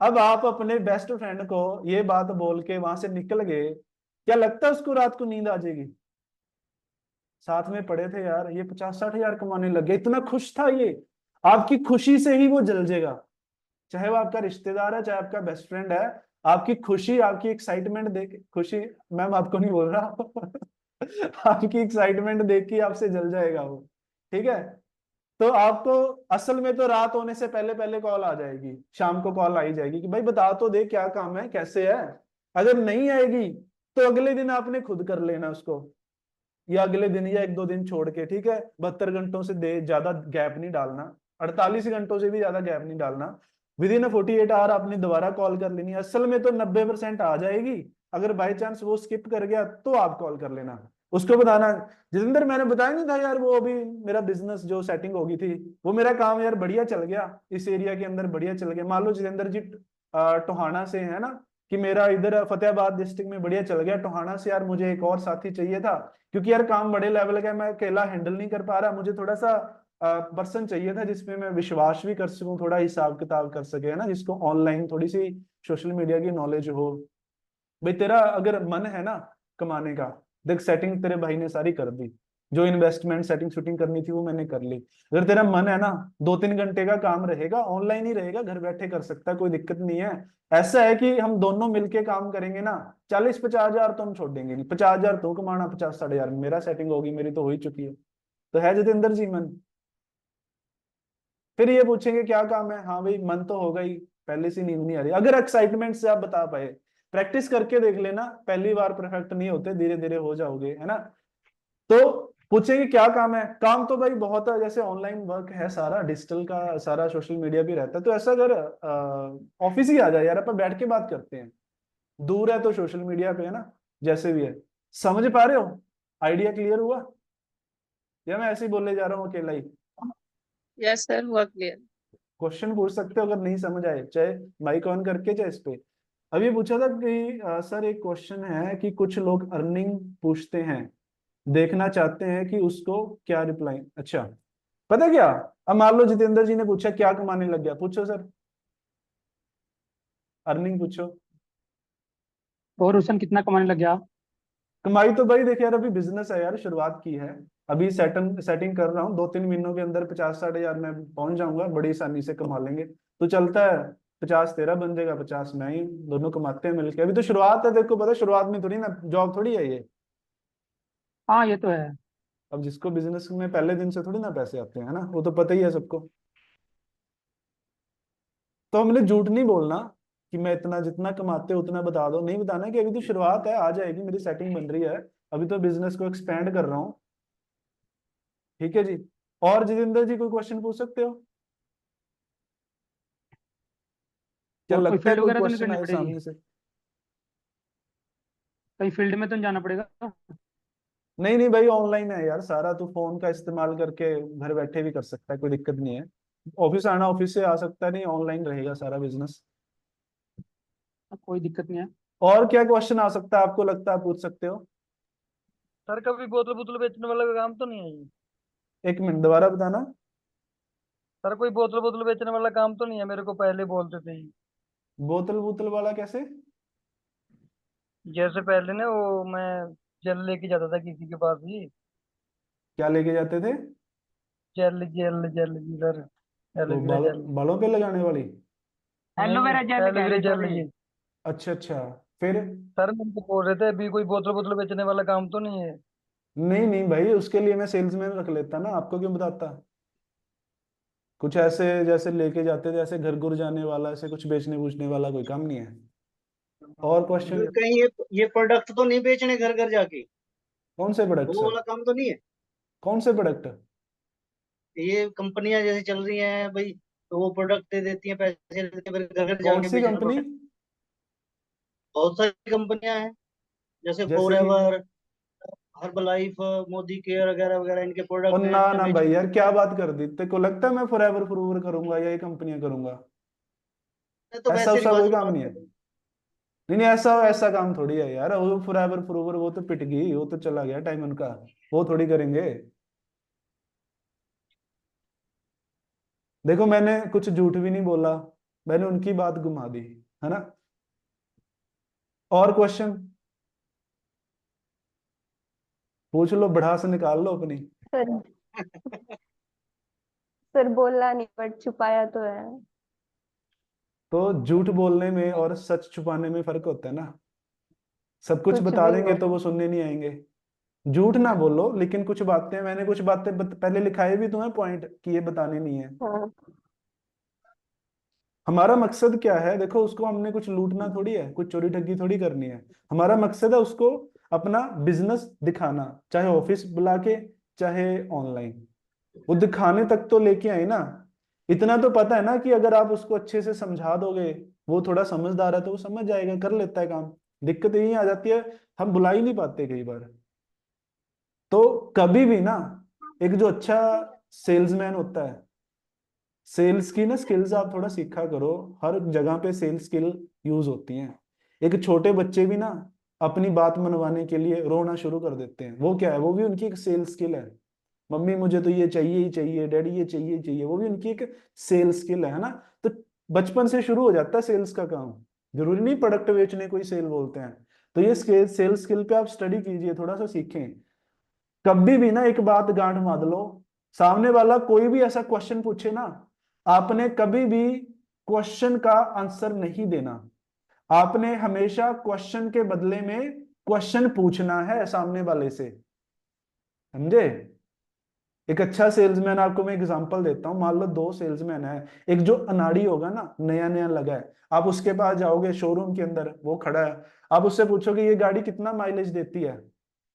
A: अब आप अपने बेस्ट फ्रेंड को ये बात बोल के वहां से निकल गए, क्या लगता है उसको रात को नींद आ जाएगी? साथ में पड़े थे यार, ये 50-60 हजार कमाने लग गया, इतना खुश था ये, आपकी खुशी से ही वो जल जाएगा। चाहे वो आपका रिश्तेदार है, चाहे आपका बेस्ट फ्रेंड है, आपकी खुशी, आपकी एक्साइटमेंट देख, खुशी, मैम आपको नहीं बोल रहा आपकी एक्साइटमेंट देख के आपसे जल जाएगा वो। ठीक है, तो आपको असल में तो रात होने से पहले पहले कॉल आ जाएगी, शाम को कॉल आई जाएगी कि भाई बता तो दे क्या काम है, कैसे है। अगर नहीं आएगी तो अगले दिन आपने खुद कर लेना उसको, या अगले दिन या 1-2 दिन छोड़ के, ठीक है। 72 घंटों से दे ज्यादा गैप नहीं डालना, 48 घंटों से भी ज्यादा गैप नहीं डालना। विद इन 48 आवर आपने दोबारा कॉल कर लेनी है। असल में तो 90% आ जाएगी, अगर बाई चांस वो स्किप कर गया तो आप कॉल कर लेना, उसको बताना जितेंद्र मैंने बताया नहीं था यार, वो अभी मेरा बिजनेस जो सेटिंग होगी थी, वो मेरा काम यार बढ़िया चल गया, इस एरिया के अंदर बढ़िया चल गया। मान लो जितेंद्र जी टोहाना से है ना, कि मेरा इधर फतेहाबाद डिस्ट्रिक्ट में बढ़िया चल गया, टोहाना से यार मुझे एक और साथी चाहिए था, क्योंकि यार काम बड़े लेवल का है, मैं अकेला हैंडल नहीं कर पा रहा, मुझे थोड़ा सा पर्सन चाहिए था जिसमें मैं विश्वास भी कर सकूं, थोड़ा हिसाब किताब कर सके, है ना, जिसको ऑनलाइन थोड़ी सी सोशल मीडिया की नॉलेज हो। भाई तेरा अगर मन है ना कमाने का, देख सेटिंग तेरे भाई ने सारी कर दी, जो इन्वेस्टमेंट सेटिंग शूटिंग करनी थी वो मैंने कर ली। अगर तेरा मन है ना, 2-3 घंटे का काम रहेगा, ऑनलाइन ही रहेगा, घर बैठे कर सकता है, कोई दिक्कत नहीं है। ऐसा है कि हम दोनों मिलके काम करेंगे ना, 40-50 हजार तो हम छोड़ देंगे नहीं, 50 हजार तो कमाना, 50-60 हजार मेरा सेटिंग होगी, मेरी तो हो ही चुकी है। तो है जितेंद्र जी मन? फिर ये पूछेंगे क्या काम है, हाँ भाई मन तो होगा ही, पहले से नींद नहीं आ रही, अगर एक्साइटमेंट से आप बता पाए। प्रैक्टिस करके देख लेना, पहली बार परफेक्ट नहीं होते, धीरे धीरे हो जाओगे, है ना। तो पूछेंगे क्या काम है, काम तो भाई बहुत है, जैसे ऑनलाइन वर्क है सारा, डिजिटल का सारा, सोशल मीडिया भी रहता है, तो ऐसा अगर ऑफिस ही आ जाए यार, अपन बैठ के बात करते हैं, दूर है तो सोशल मीडिया पे, है ना, जैसे भी है। समझ पा रहे हो? आइडिया क्लियर हुआ या मैं ऐसे ही बोलने जा रहा हूँ अकेला ही?
E: यस सर, हुआ क्लियर।
A: क्वेश्चन पूछ सकते हो अगर नहीं समझ आए, चाहे माइक ऑन करके चाहे इस पे। अभी पूछा था कि सर एक क्वेश्चन है कि कुछ लोग अर्निंग पूछते हैं, देखना चाहते हैं कि उसको क्या रिप्लाई। अच्छा, पता क्या, अब मान लो जितेंद्र जी ने पूछा क्या कमाने लग गया, पूछो सर, अर्निंग पूछो।
F: और रोशन कितना कमाने लग गया?
A: कमाई तो भाई देख यार, अभी बिजनेस है यार, शुरुआत की है, अभी सेटिंग कर रहा हूँ, 2-3 महीनों के अंदर 50-60 हजार में पहुंच जाऊंगा, बड़ी आसानी से कमा लेंगे, तो चलता है। 50 तेरा बन जाएगा, 50 मैं ही, दोनों कमाते हैं मिलके, अभी तो शुरुआत है, देखो पता, शुरुआत में थोड़ी ना जॉब थोड़ी है ये।
F: हाँ ये तो है।
A: अब जिसको बिजनेस में पहले दिन से थोड़ी ना पैसे आते हैं, है ना, वो तो पता ही है सबको। तो हमने झूठ नहीं बोलना कि मैं इतना, जितना कमाते हो उतना बता दो, नहीं बताना कि अभी तो शुरुआत है, आ जाएगी, मेरी सेटिंग बन रही है, अभी तो बिजनेस को एक्सपेंड कर रहा हूँ। ठीक है जी। और जितेंद्र जी कोई क्वेश्चन पूछ सकते हो? क्या
F: और कोई
A: लगता है
F: फील्ड
A: कोई
F: वगैरह तो नहीं
A: क्वेश्चन
F: करनी
A: आए
F: पड़ेगी?
A: सामने से?
F: कहीं फील्ड में तो नहीं जाना पड़ेगा?
A: नहीं नहीं भाई, ऑनलाइन है यार सारा, तू फोन का इस्तेमाल करके घर बैठे भी कर सकता है, कोई दिक्कत नहीं है। ऑफिस आना, ऑफिस से आ सकता है, नहीं ऑनलाइन रहेगा सारा बिजनेस।
F: कोई दिक्कत नहीं है।
A: और क्या क्वेश्चन आ सकता है आपको लगता है, पूछ सकते हो।
G: सर कभी बोतल बोतल बेचने वाला का काम तो नहीं है ये?
A: 1 मिनट दोबारा बताना।
G: सर कोई बोतल बोतल बेचने वाला काम तो नहीं है, मेरे को पहले बोलते थे ये।
A: बोतल बोतल वाला कैसे?
G: जैसे पहले ना वो मैं जेल लेके जाता था किसी के पास ही।
A: क्या लेके जाते थे?
G: जेल जेल जेल जी सर,
A: वो
G: एलोवेरा
A: बालों
G: जेल।
A: बालों पे लगाने वाली?
G: नहीं
F: एलोवेरा
G: नहीं,
F: जेल कह
G: एलोवेरा
F: रहे
G: जेल
F: सर ये।
G: जी।
A: अच्छा अच्छा, फिर?
G: सर मेरे को बोल रहे थे अभी कोई बोतल बोतल बेचने वाला काम तो नहीं है।
A: नहीं नहीं भाई, उसके लिए मैं सेल्समैन रख लेता ना, आपको क्यों बताता। कुछ ऐसे जैसे लेके जाते थे, ऐसे घर घुर जाने वाला, ऐसे कुछ बेचने पूछने वाला कोई काम नहीं है। और क्वेश्चन?
C: कहीं ये प्रोडक्ट तो नहीं बेचने घर घर जाके,
A: कौन से प्रोडक्ट
C: वो
A: सर?
C: वाला काम तो नहीं है?
A: कौन से प्रोडक्ट?
C: ये कंपनियां जैसे चल रही हैं भाई, तो वो प्रोडक्ट दे देती हैं, पैसे देते हैं, फिर घर घर
A: कौन
C: जाके
A: सी
C: बेचना
A: कंपनी?
C: पड़ता है। बहुत सारी कंपनियां हैं, जैसे
A: जैसे कि?
C: Forever, herbal life, Modi care वगैरह वगैरह, इनके
A: और
C: प्रोडक्ट हैं,
A: ना
C: अच्छा
A: ना भाई
C: बेचने।
A: यार, क्या बात कर दी, तेरे को लगता है मैं फॉरएवर फॉरएवर करूंगा या ये कंपनियां करूंगा?
C: मैं तो
A: ऐसा
C: वैसे
A: उसका
C: रिवाज
A: कोई
C: की
A: काम
C: बात
A: नहीं है।
C: कर रहा हूँ।
A: नहीं नहीं, ऐसा ऐसा काम थोड़ी है यार, वो फॉरएवर फॉरएवर वो तो पिट गई, वो तो चला गया टाइम उनका, वो थोड़ी करेंगे। देखो मैंने कुछ झूठ भी नहीं बोला, मैंने उनकी बात घुमा दी, है ना। और क्वेश्चन पूछ लो, भड़ास निकाल लो अपनी।
B: सर सर बोला नहीं बट छुपाया तो है।
A: तो झूठ बोलने में और सच छुपाने में फर्क होता है ना। सब कुछ
B: कुछ
A: बता
B: भी
A: देंगे तो
B: नहीं।
A: वो सुनने नहीं आएंगे। झूठ ना बोलो, लेकिन कुछ बातें, मैंने कुछ बातें पहले लिखाए भी तुम्हें पॉइंट कि ये बताने नहीं है।
B: हाँ
A: हमारा मकसद क्या है, देखो उसको हमने कुछ लूटना थोड़ी है, कुछ चोरी ठगी थोड़ी करनी है। हमारा मकसद है उसको अपना बिजनेस दिखाना, चाहे ऑफिस बुला के चाहे ऑनलाइन। वो दिखाने तक तो लेके आए ना। इतना तो पता है ना कि अगर आप उसको अच्छे से समझा दोगे, वो थोड़ा समझदार है तो वो समझ जाएगा, कर लेता है काम। दिक्कत यही आ जाती है, हम बुला ही नहीं पाते कई बार। तो कभी भी ना, एक जो अच्छा सेल्समैन होता है, सेल्स की ना स्किल्स आप थोड़ा सीखा करो। हर जगह पे सेल्स स्किल यूज होती हैं। एक छोटे बच्चे भी ना अपनी बात मनवाने के लिए रोना शुरू कर देते हैं, वो क्या है, वो भी उनकी एक सेल्स स्किल है। मम्मी मुझे तो ये चाहिए ही चाहिए, डैडी ये चाहिए ही चाहिए, वो भी उनकी एक सेल्स स्किल है ना। तो बचपन से शुरू हो जाता है सेल्स का काम। जरूरी नहीं प्रोडक्ट बेचने को ही सेल बोलते हैं। तो ये सेल्स स्किल पे आप स्टडी कीजिए, थोड़ा सा सीखें। कभी भी ना एक बात गांठ बांध लो, सामने वाला कोई भी ऐसा क्वेश्चन पूछे ना, आपने कभी भी क्वेश्चन का आंसर नहीं देना। आपने हमेशा क्वेश्चन के बदले में क्वेश्चन पूछना है सामने वाले से, समझे। एक अच्छा सेल्समैन, आपको मैं एग्जांपल देता हूँ। मान लो दो सेल्समैन है, एक जो अनाड़ी होगा ना, नया नया लगा है, आप उसके पास जाओगे शोरूम के अंदर, वो खड़ा है, आप उससे पूछोगे ये गाड़ी कितना माइलेज देती है,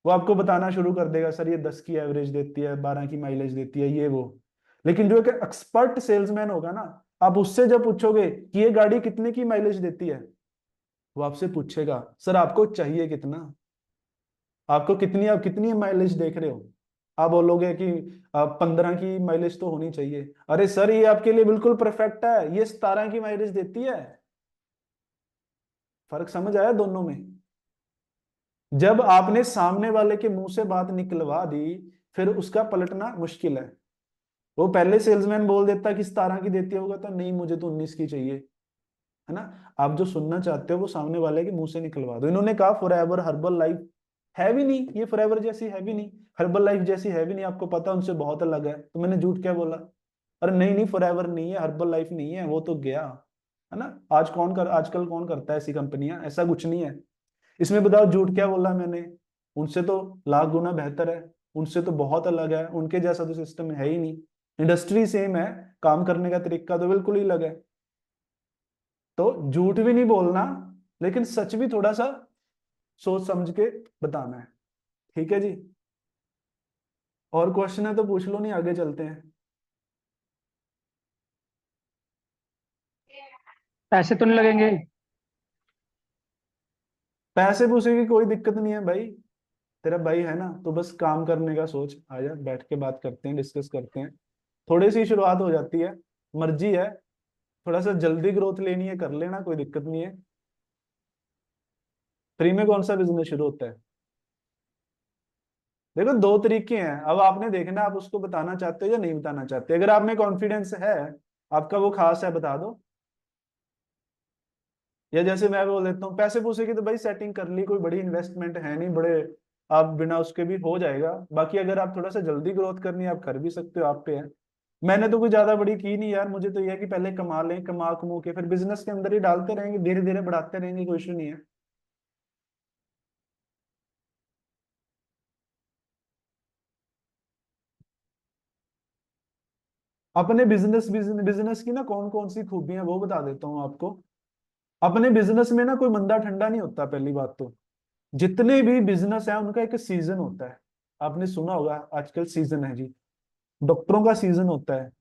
A: वो आपको बताना शुरू कर देगा, सर ये 10 की एवरेज देती है, 12 की माइलेज देती है, ये वो। लेकिन जो एक एक्सपर्ट सेल्समैन होगा ना, आप उससे जब पूछोगे कि ये गाड़ी कितने की माइलेज देती है, वो आपसे पूछेगा सर आपको चाहिए कितना, आपको कितनी, आप कितनी माइलेज देख रहे हो। आप बोलोगे कि 15 की माइलेज तो होनी चाहिए, अरे सर ये आपके लिए बिल्कुल परफेक्ट है, ये 17 की माइलेज देती है। फर्क समझ आया दोनों में। जब आपने सामने वाले के मुंह से बात निकलवा दी, फिर उसका पलटना मुश्किल है। वो पहले सेल्समैन बोल देता कि 17 की देती है, वो कहता नहीं मुझे तो 19 की चाहिए, है ना। आप जो सुनना चाहते हो वो सामने वाले के मुंह से निकलवा दो। इन्होंने कहा फॉरएवर हर्बल लाइफ है भी नहीं, ये फॉरएवर जैसी है भी नहीं, हर्बल लाइफ जैसी है भी नहीं, आपको पता उनसे बहुत अलग है, तो मैंने झूठ क्या बोला। अरे नहीं नहीं, फॉरएवर नहीं है, हर्बल लाइफ नहीं है, वो तो गया, है ना। आजकल कौन करता है ऐसी कंपनियां, ऐसा कुछ नहीं है। इसमें बताओ झूठ क्या बोला मैंने। उनसे तो लाख गुना बेहतर है, उनसे तो बहुत अलग है, उनके जैसा तो सिस्टम है ही नहीं। इंडस्ट्री सेम है, काम करने का तरीका तो बिल्कुल ही अलग है। तो झूठ भी नहीं बोलना, लेकिन सच भी थोड़ा सा सोच समझ के बताना है, ठीक है जी। और क्वेश्चन है तो पूछ लो, नहीं आगे चलते हैं।
F: पैसे तो नहीं लगेंगे?
A: पैसे पूछे की कोई दिक्कत नहीं है भाई, तेरा भाई है ना, तो बस काम करने का सोच, आजा बैठ के बात करते हैं, डिस्कस करते हैं। थोड़ी सी शुरुआत हो जाती है, मर्जी है, थोड़ा सा जल्दी ग्रोथ लेनी है कर लेना, कोई दिक्कत नहीं है। फ्री में कौन सा बिजनेस शुरू होता है। देखो दो तरीके हैं, अब आपने देखना आप उसको बताना चाहते हो या नहीं बताना चाहते। अगर आप में कॉन्फिडेंस है, आपका वो खास है, बता दो। या जैसे मैं बोल देता हूँ पैसे पूसे की, तो भाई सेटिंग कर ली, कोई बड़ी इन्वेस्टमेंट है नहीं, बड़े आप बिना उसके भी हो जाएगा। बाकी अगर आप थोड़ा सा जल्दी ग्रोथ करनी है, आप कर भी सकते हो, आप पे है। मैंने तो कोई ज्यादा बड़ी की नहीं यार, मुझे तो यह है कि पहले कमा लें, कमा कमू के फिर बिजनेस के अंदर ही डालते रहेंगे, धीरे धीरे बढ़ाते रहेंगे, कोई इशू नहीं है। अपने बिजनेस बिजनेस की ना कौन कौन सी खूबियां वो बता देता हूँ आपको। अपने बिजनेस में ना कोई मंदा ठंडा नहीं होता, पहली बात तो। जितने भी बिजनेस है उनका एक सीजन होता है। आपने सुना होगा आजकल सीजन है जी, डॉक्टरों का सीजन होता है,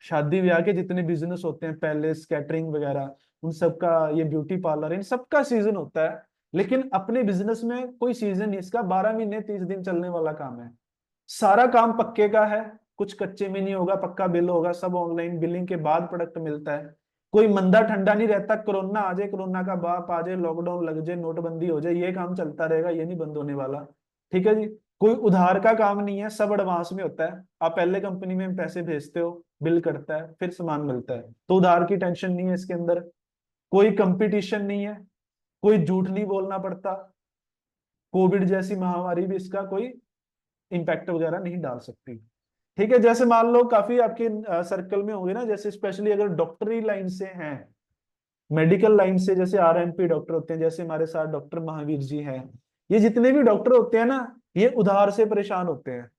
A: शादी ब्याह के जितने बिजनेस होते हैं, पैलेस कैटरिंग वगैरह, उन सबका, ये ब्यूटी पार्लर, इन सबका सीजन होता है। लेकिन अपने बिजनेस में कोई सीजन नहीं, इसका 12 महीने 30 दिन चलने वाला काम है। सारा काम पक्के का है, कुछ कच्चे में नहीं होगा, पक्का बिल होगा, सब ऑनलाइन बिलिंग के बाद प्रोडक्ट मिलता है। कोई मंदा ठंडा नहीं रहता, कोरोना आ जाए, कोरोना का बाप आ जाए, लॉकडाउन लग जाए, नोटबंदी हो जाए, ये काम चलता रहेगा, ये नहीं बंद होने वाला। ठीक है जी। कोई उधार का काम नहीं है, सब एडवांस में होता है। आप पहले कंपनी में पैसे भेजते हो, बिल करता है, फिर सामान मिलता है, तो उधार की टेंशन नहीं है इसके अंदर। कोई कंपटीशन नहीं है, कोई झूठ नहीं बोलना पड़ता। कोविड जैसी महामारी भी इसका कोई इम्पैक्ट वगैरह नहीं डाल सकती। ठीक है, जैसे मान लो काफी आपके सर्कल में होंगे ना, जैसे स्पेशली अगर डॉक्टरी लाइन से हैं, मेडिकल लाइन से, जैसे आरएमपी डॉक्टर होते हैं, जैसे हमारे साथ डॉक्टर महावीर जी हैं, ये जितने भी डॉक्टर होते हैं ना, ये उधार से परेशान होते हैं,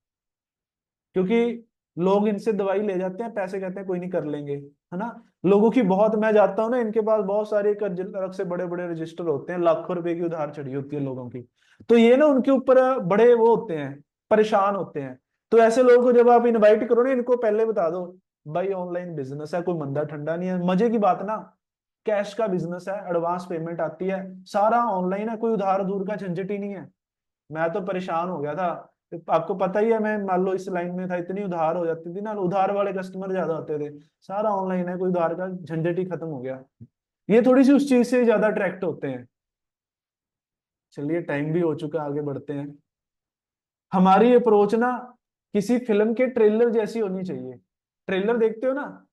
A: क्योंकि लोग इनसे दवाई ले जाते हैं, पैसे कहते हैं कोई नहीं कर लेंगे, है ना। लोगों की बहुत, मैं जाता हूँ ना, इनके पास बहुत सारे अलग से बड़े बड़े रजिस्टर होते हैं, लाखों रुपए की उधार चढ़ी होती है लोगों की। तो ये ना उनके ऊपर बड़े वो होते हैं, परेशान होते हैं। तो ऐसे लोगों को जब आप इनवाइट करो ना, इनको पहले बता दो भाई ऑनलाइन बिजनेस है, कोई मंदा ठंडा नहीं है, मजे की बात ना, कैश का बिजनेस है, एडवांस पेमेंट आती है, सारा ऑनलाइन है, कोई उधार दूर का झंझट ही नहीं है। मैं तो परेशान हो गया था, आपको पता ही है, मैं मान लो इस लाइन में था, इतनी उधार हो जाती थी ना, उधार वाले कस्टमर ज्यादा होते थे, सारा ऑनलाइन है, कोई उधार का झंझट ही खत्म हो गया। ये थोड़ी सी उस चीज से ज्यादा अट्रैक्ट होते हैं। चलिए टाइम भी हो चुका, आगे बढ़ते हैं। हमारी अप्रोच ना किसी फिल्म के ट्रेलर जैसी होनी चाहिए। ट्रेलर देखते हो ना,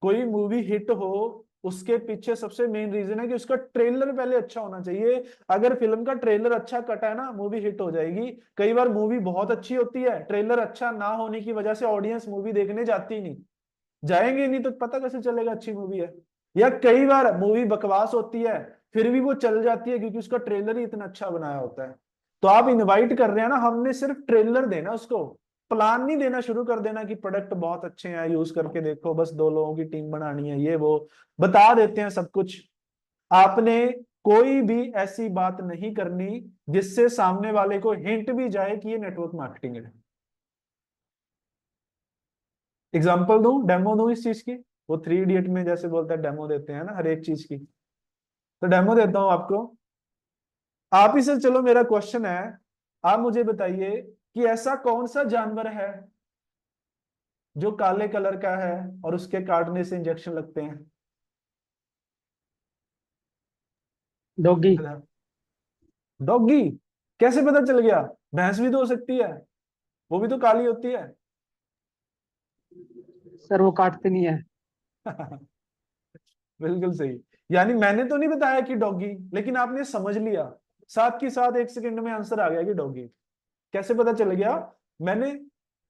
A: कोई मूवी हिट हो, उसके पीछे सबसे मेन रीजन है कि उसका ट्रेलर पहले अच्छा होना चाहिए। अगर फिल्म का ट्रेलर अच्छा कटा है ना, मूवी हिट हो जाएगी। कई बार मूवी बहुत अच्छी होती है, ट्रेलर अच्छा ना होने की वजह से ऑडियंस मूवी देखने जाती ही नहीं, जाएंगे नहीं, तो पता कैसे चलेगा अच्छी मूवी है। या कई बार मूवी बकवास होती है, फिर भी वो चल जाती है क्योंकि उसका ट्रेलर ही इतना अच्छा बनाया होता है। तो आप इनवाइट कर रहे हैं ना, हमने सिर्फ ट्रेलर देना उसको, प्लान नहीं देना शुरू कर देना कि प्रोडक्ट बहुत अच्छे हैं, यूज करके देखो, बस 2 लोगों की टीम बनानी है, ये वो बता देते हैं सब कुछ। आपने कोई भी ऐसी बात नहीं करनी जिससे सामने वाले को हिंट भी जाए कि ये नेटवर्क मार्केटिंग है। एग्जाम्पल दूं, डेमो दूं इस चीज की? वो 3 इडियट में जैसे बोलता है, डेमो देते हैं ना हर एक चीज की, तो डेमो देता हूं आपको। आप ही से, चलो मेरा क्वेश्चन है, आप मुझे बताइए कि ऐसा कौन सा जानवर है जो काले कलर का है और उसके काटने से इंजेक्शन लगते हैं?
F: डॉगी।
A: डॉगी? कैसे पता चल गया? भैंस भी तो हो सकती है, वो भी तो काली होती है।
F: सर वो काटते नहीं है।
A: बिल्कुल सही। यानी मैंने तो नहीं बताया कि डॉगी, लेकिन आपने समझ लिया, साथ के साथ 1 सेकंड में आंसर आ गया कि डॉगी। कैसे पता चल गया? मैंने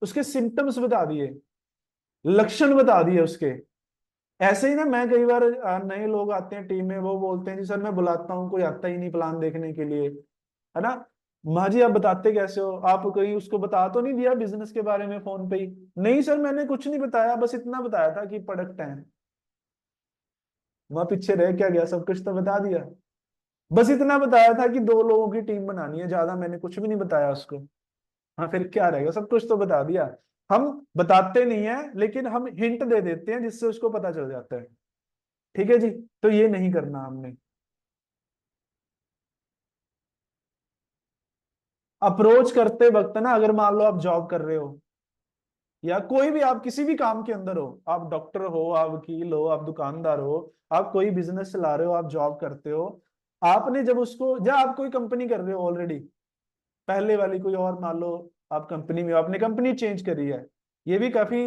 A: उसके सिम्टम्स बता दिए, लक्षण बता दिए उसके। ऐसे ही ना, मैं कई बार नए लोग आते हैं टीम में, वो बोलते हैं जी सर मैं बुलाता हूँ, कोई आता ही नहीं प्लान देखने के लिए, है ना। माँ जी आप बताते कैसे हो? आप कहीं उसको बता तो नहीं दिया बिजनेस के बारे में फोन पे ही? नहीं सर मैंने कुछ नहीं बताया, बस इतना बताया था कि प्रोडक्ट है। वहां पीछे रह क्या गया? सब कुछ तो बता दिया। बस इतना बताया था कि 2 लोगों की टीम बनानी है, ज्यादा मैंने कुछ भी नहीं बताया उसको। हाँ फिर क्या रहेगा, सब कुछ तो बता दिया। हम बताते नहीं है, लेकिन हम हिंट दे देते हैं जिससे उसको पता चल जाता है। ठीक है जी, तो ये नहीं करना हमने। अप्रोच करते वक्त ना, अगर मान लो आप जॉब कर रहे हो, या कोई भी आप किसी भी काम के अंदर हो, आप डॉक्टर हो, आप वकील हो, आप दुकानदार हो, आप कोई बिजनेस चला रहे हो, आप जॉब करते हो, आपने जब उसको, या आप कोई कंपनी कर रहे हो ऑलरेडी, पहले वाली कोई और, मान लो आप कंपनी में हो, आपने कंपनी चेंज करी है, ये भी काफी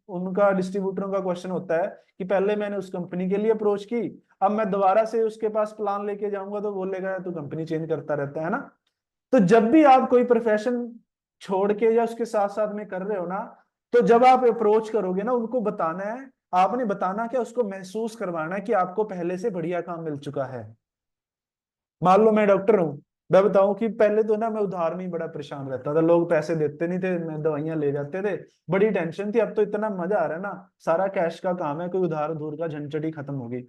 A: उनका डिस्ट्रीब्यूटरों का क्वेश्चन होता है कि पहले मैंने उस कंपनी के लिए अप्रोच की, अब मैं दोबारा से उसके पास प्लान लेके जाऊंगा तो बोलेगा तू कंपनी चेंज करता रहता है ना। तो जब भी आप कोई प्रोफेशन छोड़ के या उसके साथ साथ में कर रहे हो ना, तो जब आप अप्रोच करोगे ना, उनको बताना है, आपने बताना क्या, उसको महसूस करवाना है कि आपको पहले से बढ़िया काम मिल चुका है। मान लो मैं डॉक्टर हूँ, मैं बताऊं कि पहले तो ना मैं उधार में ही बड़ा परेशान रहता था, लोग पैसे देते नहीं थे, मैं दवाइयां ले जाते थे, बड़ी टेंशन थी। अब तो इतना मजा आ रहा है ना, सारा कैश का काम है, कोई उधार उधूर का झंझट ही खत्म हो गई,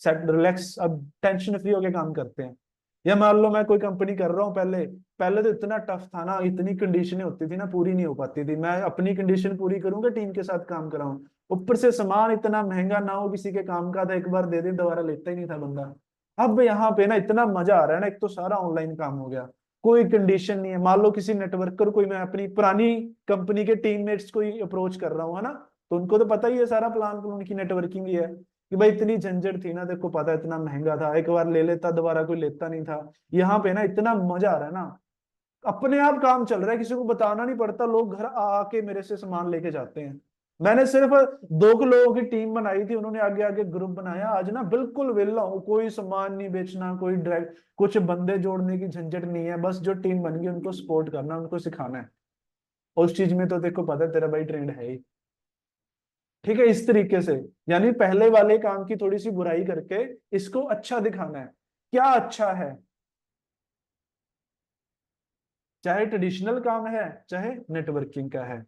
A: सेट रिलैक्स, अब टेंशन फ्री होके काम करते हैं। या मान लो मैं कोई कंपनी कर रहा हूँ, पहले पहले तो इतना टफ था ना, इतनी कंडीशनें होती थी ना, पूरी नहीं हो पाती थी। मैं अपनी कंडीशन पूरी करूंगा, टीम के साथ काम कराऊं, ऊपर से सामान इतना महंगा ना हो किसी के काम का था, एक बार दे दे दोबारा लेता ही नहीं था बंदा। अब यहाँ पे ना इतना मजा आ रहा है ना, एक तो सारा ऑनलाइन काम हो गया, कोई कंडीशन नहीं है। मान लो किसी नेटवर्कर, कोई मैं अपनी पुरानी कंपनी के टीममेट्स को ही अप्रोच कर रहा हूँ, है ना, तो उनको तो पता ही है सारा प्लान, उनकी नेटवर्किंग ही है कि भाई इतनी झंझट थी ना, तेरे को पता है इतना महंगा था, एक बार ले लेता दोबारा कोई लेता नहीं था। यहाँ पे ना इतना मजा आ रहा है ना, अपने आप काम चल रहा है, किसी को बताना नहीं पड़ता, लोग घर आके मेरे से सामान लेके जाते हैं। मैंने सिर्फ 2 लोगों की टीम बनाई थी, उन्होंने आगे आगे ग्रुप बनाया, आज ना बिल्कुल वेला हूँ, कोई सामान नहीं बेचना, कोई ड्राइव, कुछ बंदे जोड़ने की झंझट नहीं है, बस जो टीम बन गई उनको सपोर्ट करना, उनको सिखाना है। उस चीज में तो देखो पता है तेरा भाई ट्रेंड है ही। ठीक है, इस तरीके से, यानी पहले वाले काम की थोड़ी सी बुराई करके इसको अच्छा दिखाना है। क्या अच्छा है, चाहे ट्रेडिशनल काम है चाहे नेटवर्किंग का है।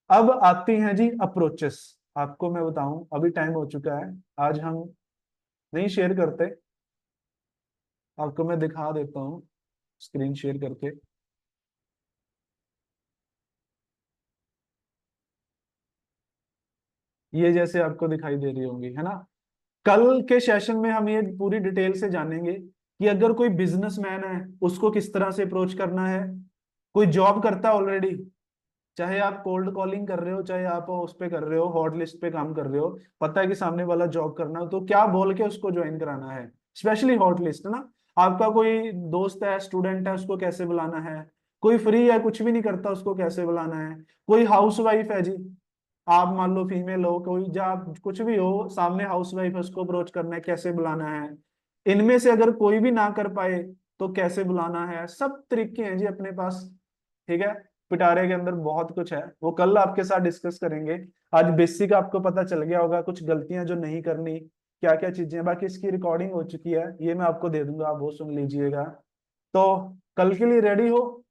A: अब आती हैं जी अप्रोचेस। आपको मैं बताऊं, अभी टाइम हो चुका है, आज हम नहीं शेयर करते, आपको मैं दिखा देता हूं स्क्रीन शेयर करके। ये जैसे आपको दिखाई दे रही होंगी, है ना। कल के सेशन में हम ये पूरी डिटेल से जानेंगे कि अगर कोई बिजनेसमैन है उसको किस तरह से अप्रोच करना है, कोई जॉब करता है ऑलरेडी, चाहे आप कोल्ड कॉलिंग कर रहे हो, चाहे आप उस पे कर रहे हो, हॉट लिस्ट पे काम कर रहे हो, पता है कि सामने वाला जॉब करना हो, तो क्या बोल के उसको ज्वाइन कराना है, स्पेशली हॉट लिस्ट ना। आपका कोई दोस्त है, स्टूडेंट है, उसको कैसे बुलाना है, कोई फ्री है कुछ भी नहीं करता उसको कैसे बुलाना है, कोई हाउस वाइफ है जी, आप मान लो फीमेल हो, कोई या आप कुछ भी हो, सामने हाउस वाइफ है, उसको अप्रोच करना है, कैसे बुलाना है। इनमें से अगर कोई भी ना कर पाए तो कैसे बुलाना है, सब तरीके हैं जी अपने पास। ठीक है, पिटारे के अंदर बहुत कुछ है, वो कल आपके साथ डिस्कस करेंगे। आज बेसिक आपको पता चल गया होगा, कुछ गलतियां जो नहीं करनी, क्या क्या चीजें, बाकी इसकी रिकॉर्डिंग हो चुकी है, ये मैं आपको दे दूंगा, आप वो सुन लीजिएगा। तो कल के लिए रेडी हो।